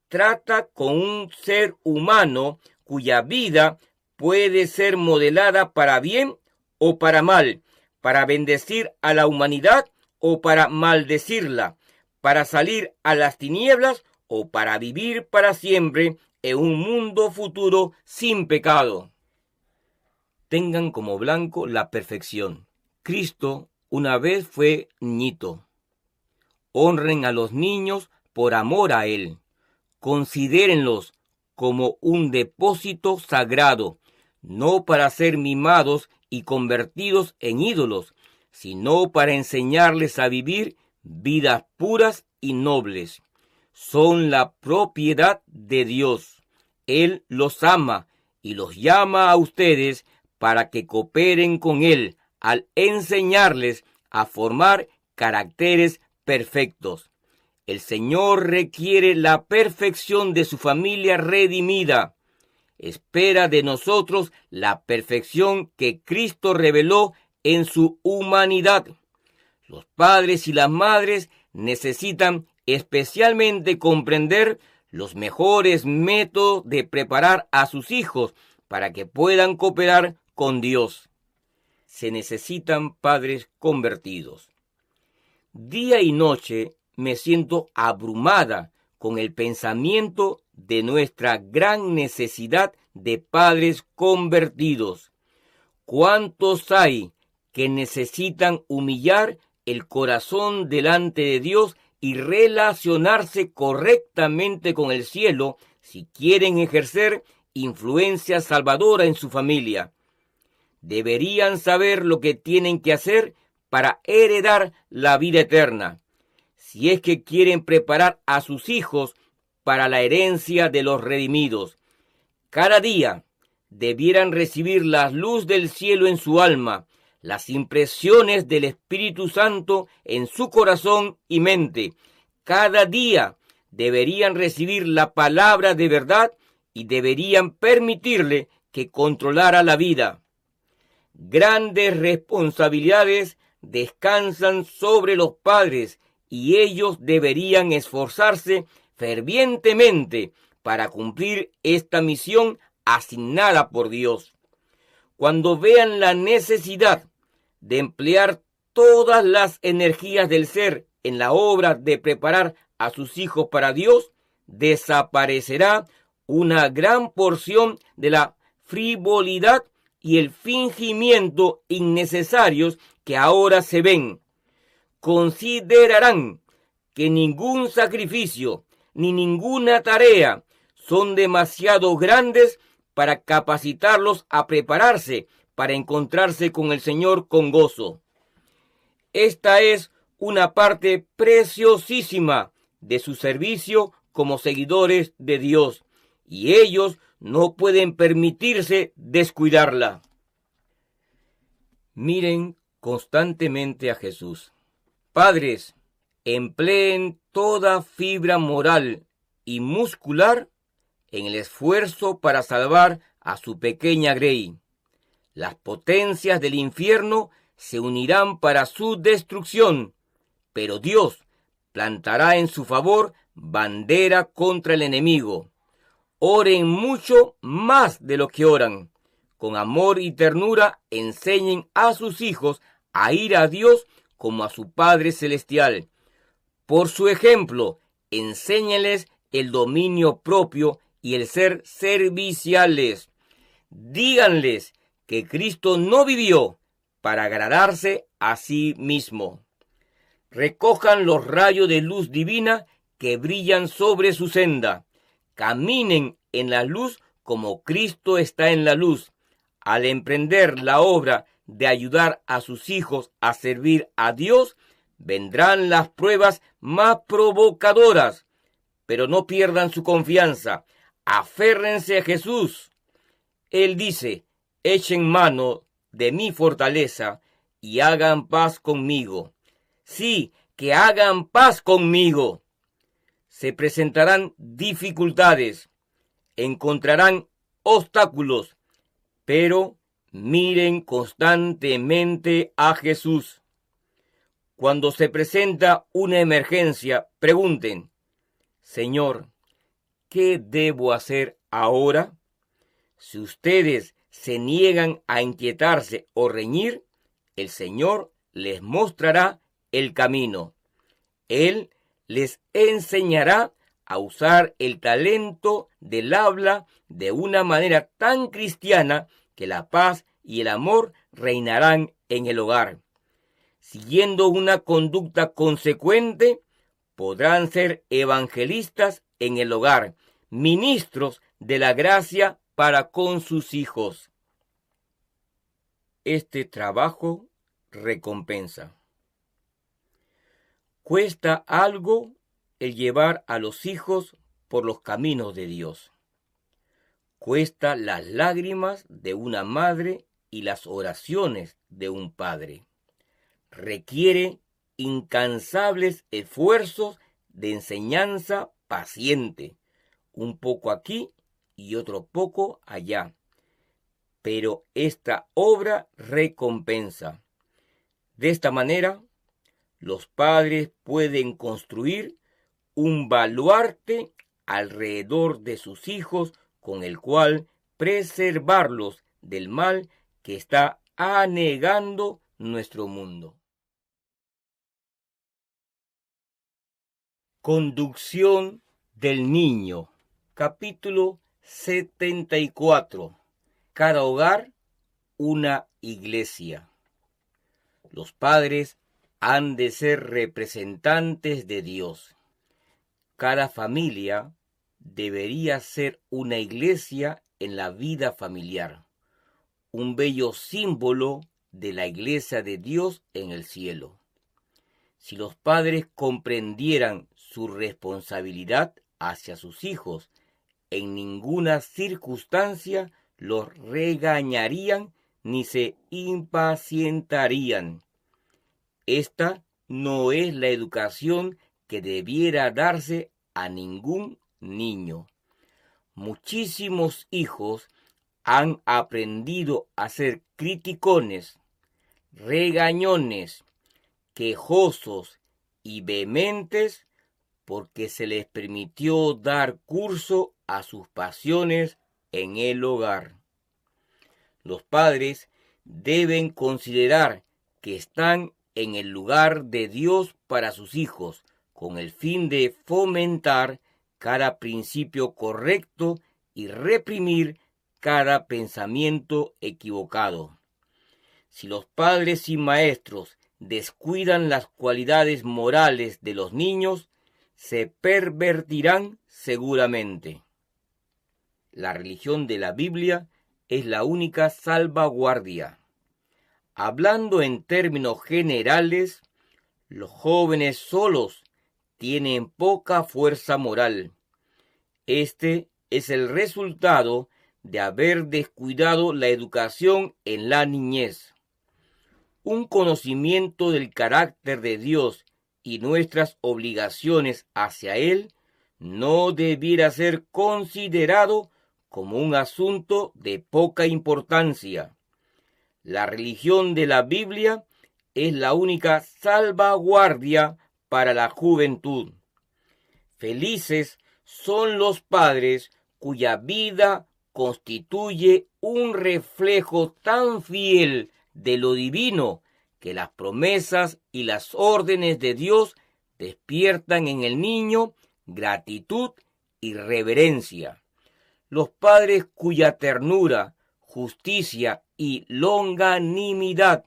trata con un ser humano cuya vida puede ser modelada para bien o para mal, para bendecir a la humanidad o para maldecirla, para salir a las tinieblas o para vivir para siempre en un mundo futuro sin pecado. Tengan como blanco la perfección. Cristo una vez fue niñito. Honren a los niños por amor a Él. Considérenlos como un depósito sagrado, no para ser mimados y convertidos en ídolos, sino para enseñarles a vivir vidas puras y nobles. Son la propiedad de Dios. Él los ama y los llama a ustedes para que cooperen con Él al enseñarles a formar caracteres perfectos. El Señor requiere la perfección de su familia redimida. Espera de nosotros la perfección que Cristo reveló en su humanidad. Los padres y las madres necesitan especialmente comprender los mejores métodos de preparar a sus hijos para que puedan cooperar con Dios. Se necesitan padres convertidos. Día y noche me siento abrumada con el pensamiento de nuestra gran necesidad de padres convertidos. ¿Cuántos hay que necesitan humillar el corazón delante de Dios y relacionarse correctamente con el cielo si quieren ejercer influencia salvadora en su familia? Deberían saber lo que tienen que hacer para heredar la vida eterna, si es que quieren preparar a sus hijos para la herencia de los redimidos. Cada día debieran recibir la luz del cielo en su alma, las impresiones del Espíritu Santo en su corazón y mente. Cada día deberían recibir la palabra de verdad y deberían permitirle que controlara la vida. Grandes responsabilidades descansan sobre los padres y ellos deberían esforzarse fervientemente para cumplir esta misión asignada por Dios. Cuando vean la necesidad de emplear todas las energías del ser en la obra de preparar a sus hijos para Dios, desaparecerá una gran porción de la frivolidad y el fingimiento innecesarios que ahora se ven. Considerarán que ningún sacrificio ni ninguna tarea son demasiado grandes para capacitarlos a prepararse para encontrarse con el Señor con gozo. Esta es una parte preciosísima de su servicio como seguidores de Dios, y ellos no pueden permitirse descuidarla. Miren constantemente a Jesús. Padres, empleen toda fibra moral y muscular en el esfuerzo para salvar a su pequeña Grey. Las potencias del infierno se unirán para su destrucción, pero Dios plantará en su favor bandera contra el enemigo. Oren mucho más de lo que oran. Con amor y ternura enseñen a sus hijos a ir a Dios como a su Padre Celestial. Por su ejemplo, enséñenles el dominio propio y el ser serviciales. Díganles que Cristo no vivió para agradarse a sí mismo. Recojan los rayos de luz divina que brillan sobre su senda. Caminen en la luz como Cristo está en la luz. Al emprender la obra de ayudar a sus hijos a servir a Dios, vendrán las pruebas más provocadoras, pero no pierdan su confianza. Aférrense a Jesús. Él dice: echen mano de mi fortaleza y hagan paz conmigo. Sí, que hagan paz conmigo. Se presentarán dificultades, encontrarán obstáculos, pero miren constantemente a Jesús. Cuando se presenta una emergencia, pregunten: Señor, ¿qué debo hacer ahora? Si ustedes se niegan a inquietarse o reñir, el Señor les mostrará el camino. Él les enseñará a usar el talento del habla de una manera tan cristiana que la paz y el amor reinarán en el hogar. Siguiendo una conducta consecuente, podrán ser evangelistas en el hogar, ministros de la gracia para con sus hijos. Este trabajo recompensa. Cuesta algo el llevar a los hijos por los caminos de Dios. Cuesta las lágrimas de una madre y las oraciones de un padre. Requiere incansables esfuerzos de enseñanza paciente, un poco aquí y otro poco allá. Pero esta obra recompensa. De esta manera, los padres pueden construir un baluarte alrededor de sus hijos con el cual preservarlos del mal que está anegando nuestro mundo. Conducción del niño. Capítulo 74. Cada hogar, una iglesia. Los padres han de ser representantes de Dios. Cada familia debería ser una iglesia en la vida familiar, un bello símbolo de la iglesia de Dios en el cielo. Si los padres comprendieran su responsabilidad hacia sus hijos, en ninguna circunstancia los regañarían ni se impacientarían. Esta no es la educación que debiera darse a ningún niño. Muchísimos hijos han aprendido a ser criticones, regañones, quejosos y vehementes porque se les permitió dar curso a sus pasiones en el hogar. Los padres deben considerar que están en el lugar de Dios para sus hijos, con el fin de fomentar cada principio correcto y reprimir cada pensamiento equivocado. Si los padres y maestros descuidan las cualidades morales de los niños, se pervertirán seguramente. La religión de la Biblia es la única salvaguardia. Hablando en términos generales, los jóvenes solos tienen poca fuerza moral. Este es el resultado de haber descuidado la educación en la niñez. Un conocimiento del carácter de Dios y nuestras obligaciones hacia Él no debiera ser considerado como un asunto de poca importancia. La religión de la Biblia es la única salvaguardia para la juventud. Felices son los padres cuya vida constituye un reflejo tan fiel de lo divino que las promesas y las órdenes de Dios despiertan en el niño gratitud y reverencia. Los padres cuya ternura, justicia y longanimidad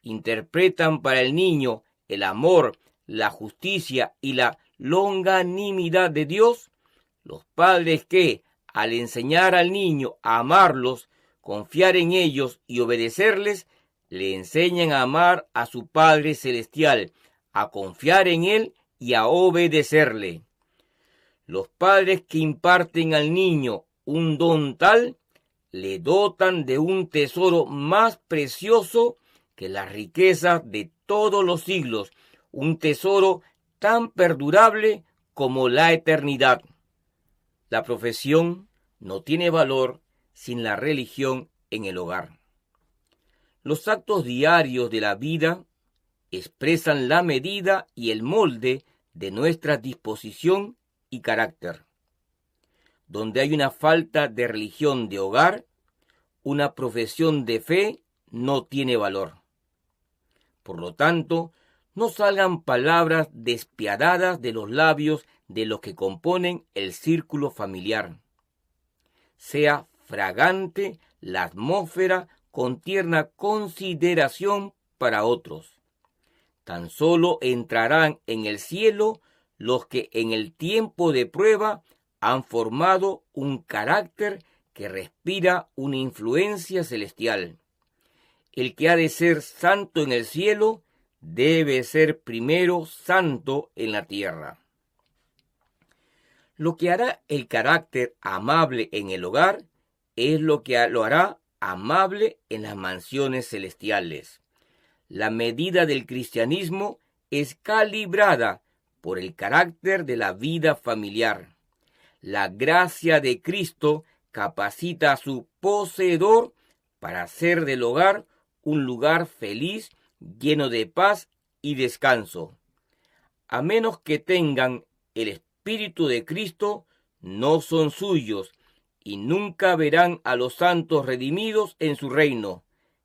interpretan para el niño el amor, la justicia y la longanimidad de Dios, los padres que, al enseñar al niño a amarlos, confiar en ellos y obedecerles, le enseñan a amar a su Padre Celestial, a confiar en Él y a obedecerle. Los padres que imparten al niño un don tal, le dotan de un tesoro más precioso que las riquezas de todos los siglos, un tesoro tan perdurable como la eternidad. La profesión no tiene valor sin la religión en el hogar. Los actos diarios de la vida expresan la medida y el molde de nuestra disposición y carácter. Donde hay una falta de religión de hogar, una profesión de fe no tiene valor. Por lo tanto, no salgan palabras despiadadas de los labios de los que componen el círculo familiar. Sea fragante la atmósfera con tierna consideración para otros. Tan solo entrarán en el cielo los que en el tiempo de prueba han formado un carácter que respira una influencia celestial. El que ha de ser santo en el cielo debe ser primero santo en la tierra. Lo que hará el carácter amable en el hogar es lo que lo hará amable en las mansiones celestiales. La medida del cristianismo es calibrada por el carácter de la vida familiar. La gracia de Cristo capacita a su poseedor para hacer del hogar un lugar feliz, lleno de paz y descanso. A menos que tengan el Espíritu de Cristo, no son suyos y nunca verán a los santos redimidos en su reino,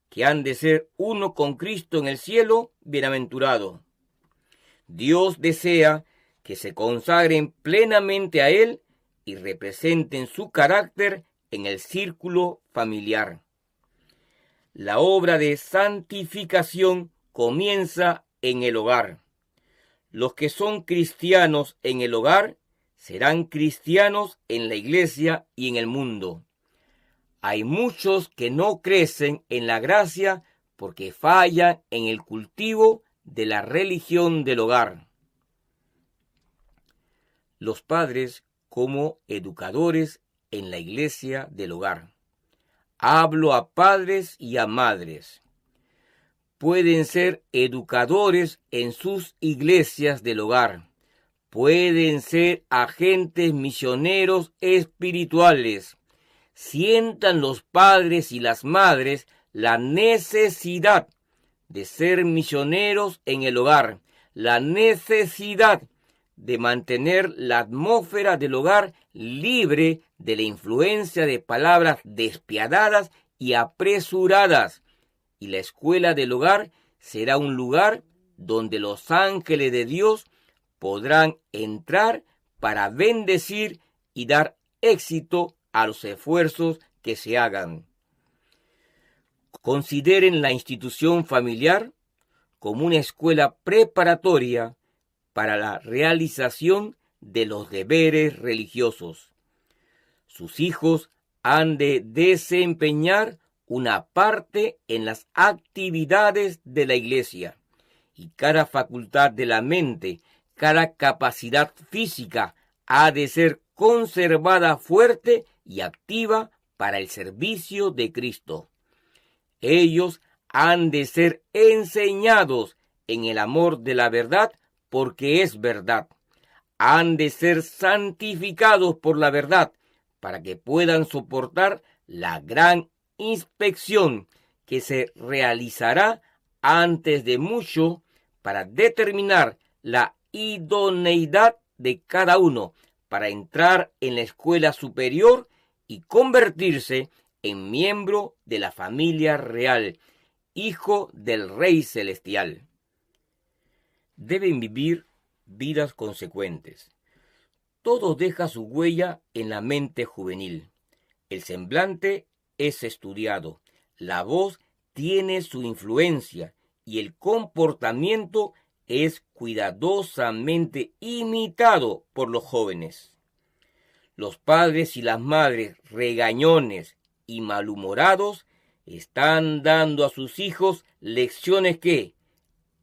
que han de ser uno con Cristo en el cielo, bienaventurado. Dios desea que se consagren plenamente a Él y representen su carácter en el círculo familiar. La obra de santificación comienza en el hogar. Los que son cristianos en el hogar serán cristianos en la iglesia y en el mundo. Hay muchos que no crecen en la gracia porque fallan en el cultivo de la religión del hogar. Los padres como educadores en la iglesia del hogar. Hablo a padres y a madres. Pueden ser educadores en sus iglesias del hogar. Pueden ser agentes misioneros espirituales. Sientan los padres y las madres la necesidad de ser misioneros en el hogar, la necesidad de mantener la atmósfera del hogar libre de la influencia de palabras despiadadas y apresuradas. Y la escuela del hogar será un lugar donde los ángeles de Dios podrán entrar para bendecir y dar éxito a los esfuerzos que se hagan. Consideren la institución familiar como una escuela preparatoria para la realización de los deberes religiosos. Sus hijos han de desempeñar una parte en las actividades de la iglesia, y cada facultad de la mente, cada capacidad física ha de ser conservada fuerte y activa para el servicio de Cristo. Ellos han de ser enseñados en el amor de la verdad porque es verdad. Han de ser santificados por la verdad para que puedan soportar la gran inspección que se realizará antes de mucho para determinar la idoneidad de cada uno para entrar en la escuela superior y convertirse en miembro de la familia real hijo del Rey Celestial. Deben vivir vidas consecuentes. Todo deja su huella en la mente juvenil. El semblante es estudiado, la voz tiene su influencia y el comportamiento es cuidadosamente imitado por los jóvenes. Los padres y las madres regañones y malhumorados están dando a sus hijos lecciones que,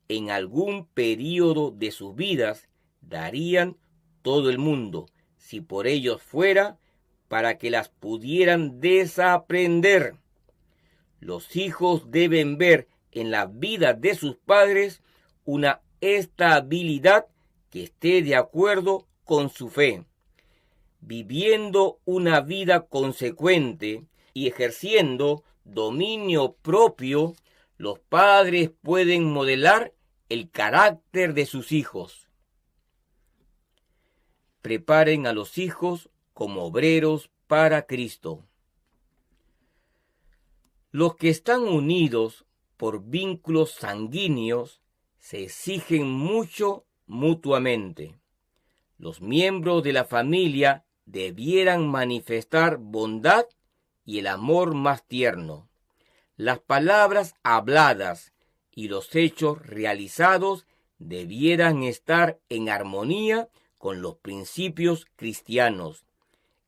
en algún período de sus vidas, darían todo el mundo, si por ellos fuera, para que las pudieran desaprender. Los hijos deben ver en la vida de sus padres una estabilidad que esté de acuerdo con su fe. Viviendo una vida consecuente y ejerciendo dominio propio, los padres pueden modelar el carácter de sus hijos. Preparen a los hijos como obreros para Cristo. Los que están unidos por vínculos sanguíneos se exigen mucho mutuamente. Los miembros de la familia debieran manifestar bondad y el amor más tierno. Las palabras habladas y los hechos realizados debieran estar en armonía con los principios cristianos.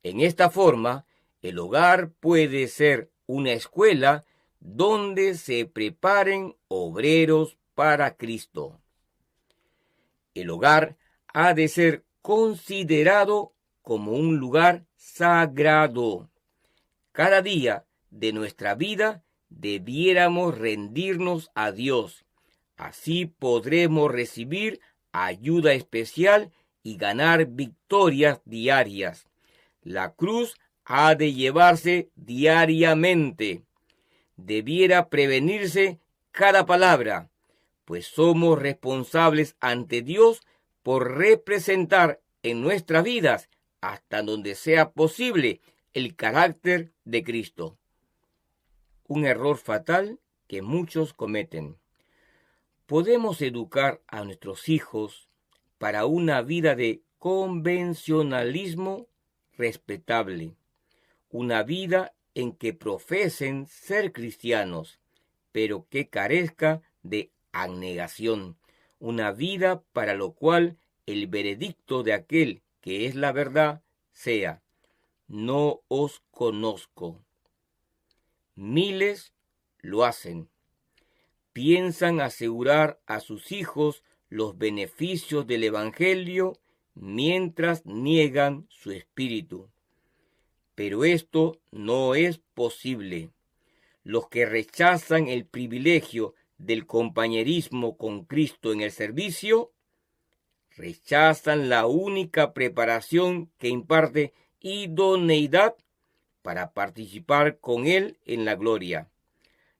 En esta forma, el hogar puede ser una escuela donde se preparen obreros para Cristo. El hogar ha de ser considerado como un lugar sagrado. Cada día de nuestra vida debiéramos rendirnos a Dios. Así podremos recibir ayuda especial y ganar victorias diarias. La cruz ha de llevarse diariamente. Debiera prevenirse cada palabra, pues somos responsables ante Dios por representar en nuestras vidas, hasta donde sea posible, el carácter de Cristo. Un error fatal que muchos cometen. Podemos educar a nuestros hijos para una vida de convencionalismo respetable, una vida en que profesen ser cristianos, pero que carezca de abnegación, una vida para lo cual el veredicto de aquel que es la verdad sea: no os conozco. Miles lo hacen. Piensan asegurar a sus hijos los beneficios del Evangelio mientras niegan su espíritu. Pero esto no es posible. Los que rechazan el privilegio del compañerismo con Cristo en el servicio, rechazan la única preparación que imparte idoneidad para participar con Él en la gloria.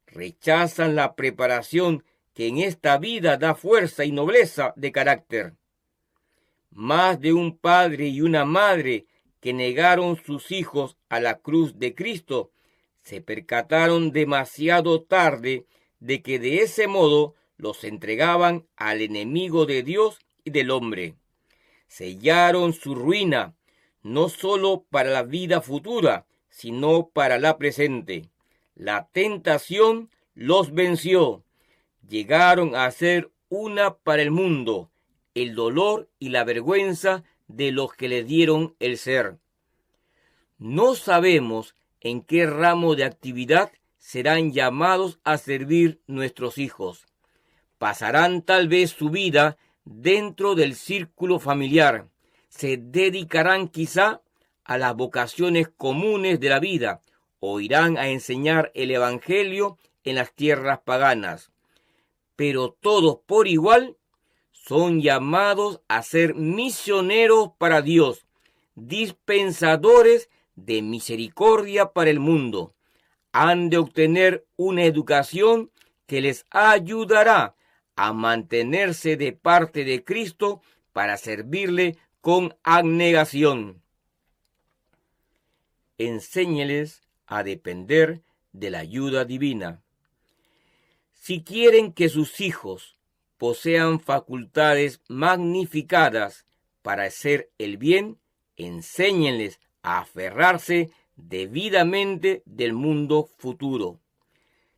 Rechazan la preparación que en esta vida da fuerza y nobleza de carácter. Más de un padre y una madre que negaron sus hijos a la cruz de Cristo se percataron demasiado tarde de que de ese modo los entregaban al enemigo de Dios y del hombre. Sellaron su ruina, no solo para la vida futura, sino para la presente. La tentación los venció. Llegaron a ser una para el mundo, el dolor y la vergüenza de los que le dieron el ser. No sabemos en qué ramo de actividad serán llamados a servir nuestros hijos. Pasarán tal vez su vida dentro del círculo familiar. Se dedicarán quizá a las vocaciones comunes de la vida o irán a enseñar el Evangelio en las tierras paganas. Pero todos por igual son llamados a ser misioneros para Dios, dispensadores de misericordia para el mundo. Han de obtener una educación que les ayudará a mantenerse de parte de Cristo para servirle con abnegación. Enséñeles a depender de la ayuda divina. Si quieren que sus hijos posean facultades magnificadas para hacer el bien, enséñenles a aferrarse debidamente del mundo futuro.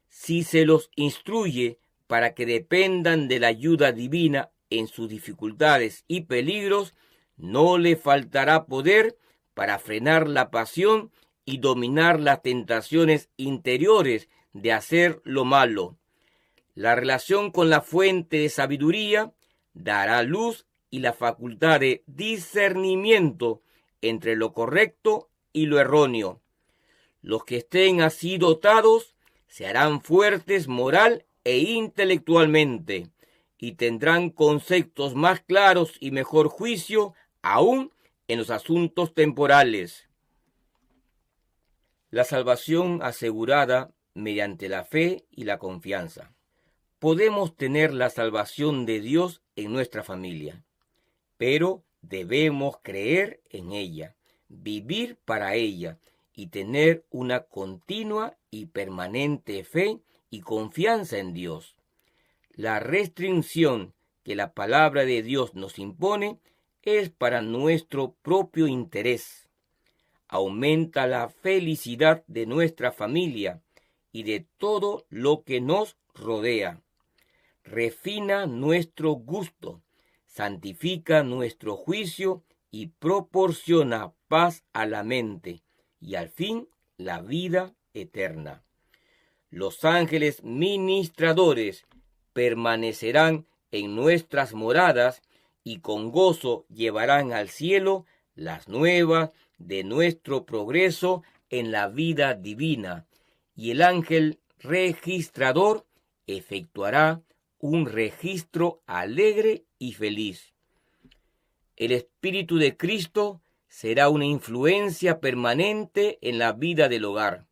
Si se los instruye para que dependan de la ayuda divina en sus dificultades y peligros, no le faltará poder para frenar la pasión y dominar las tentaciones interiores de hacer lo malo. La relación con la fuente de sabiduría dará luz y la facultad de discernimiento entre lo correcto y lo erróneo. Los que estén así dotados se harán fuertes moral e intelectualmente y tendrán conceptos más claros y mejor juicio aún en los asuntos temporales. La salvación asegurada mediante la fe y la confianza. Podemos tener la salvación de Dios en nuestra familia, pero debemos creer en ella, vivir para ella y tener una continua y permanente fe y confianza en Dios. La restricción que la palabra de Dios nos impone es para nuestro propio interés. Aumenta la felicidad de nuestra familia y de todo lo que nos rodea. Refina nuestro gusto, santifica nuestro juicio y proporciona paz a la mente y al fin la vida eterna. Los ángeles ministradores permanecerán en nuestras moradas y con gozo llevarán al cielo las nuevas de nuestro progreso en la vida divina, y el ángel registrador efectuará un registro alegre y feliz. El Espíritu de Cristo será una influencia permanente en la vida del hogar.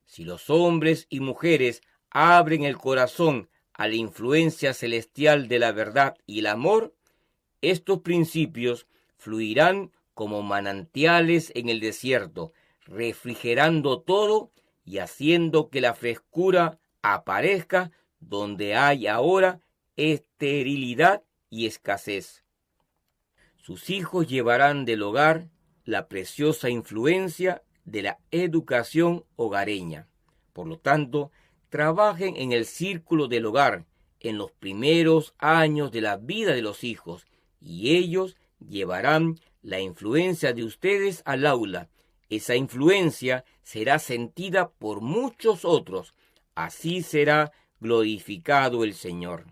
Si los hombres y mujeres abren el corazón a la influencia celestial de la verdad y el amor, estos principios fluirán como manantiales en el desierto, refrigerando todo y haciendo que la frescura aparezca donde hay ahora esterilidad y escasez. Sus hijos llevarán del hogar la preciosa influencia de la educación hogareña. Por lo tanto, trabajen en el círculo del hogar en los primeros años de la vida de los hijos, y ellos llevarán la influencia de ustedes al aula. Esa influencia será sentida por muchos otros. Así será glorificado el Señor.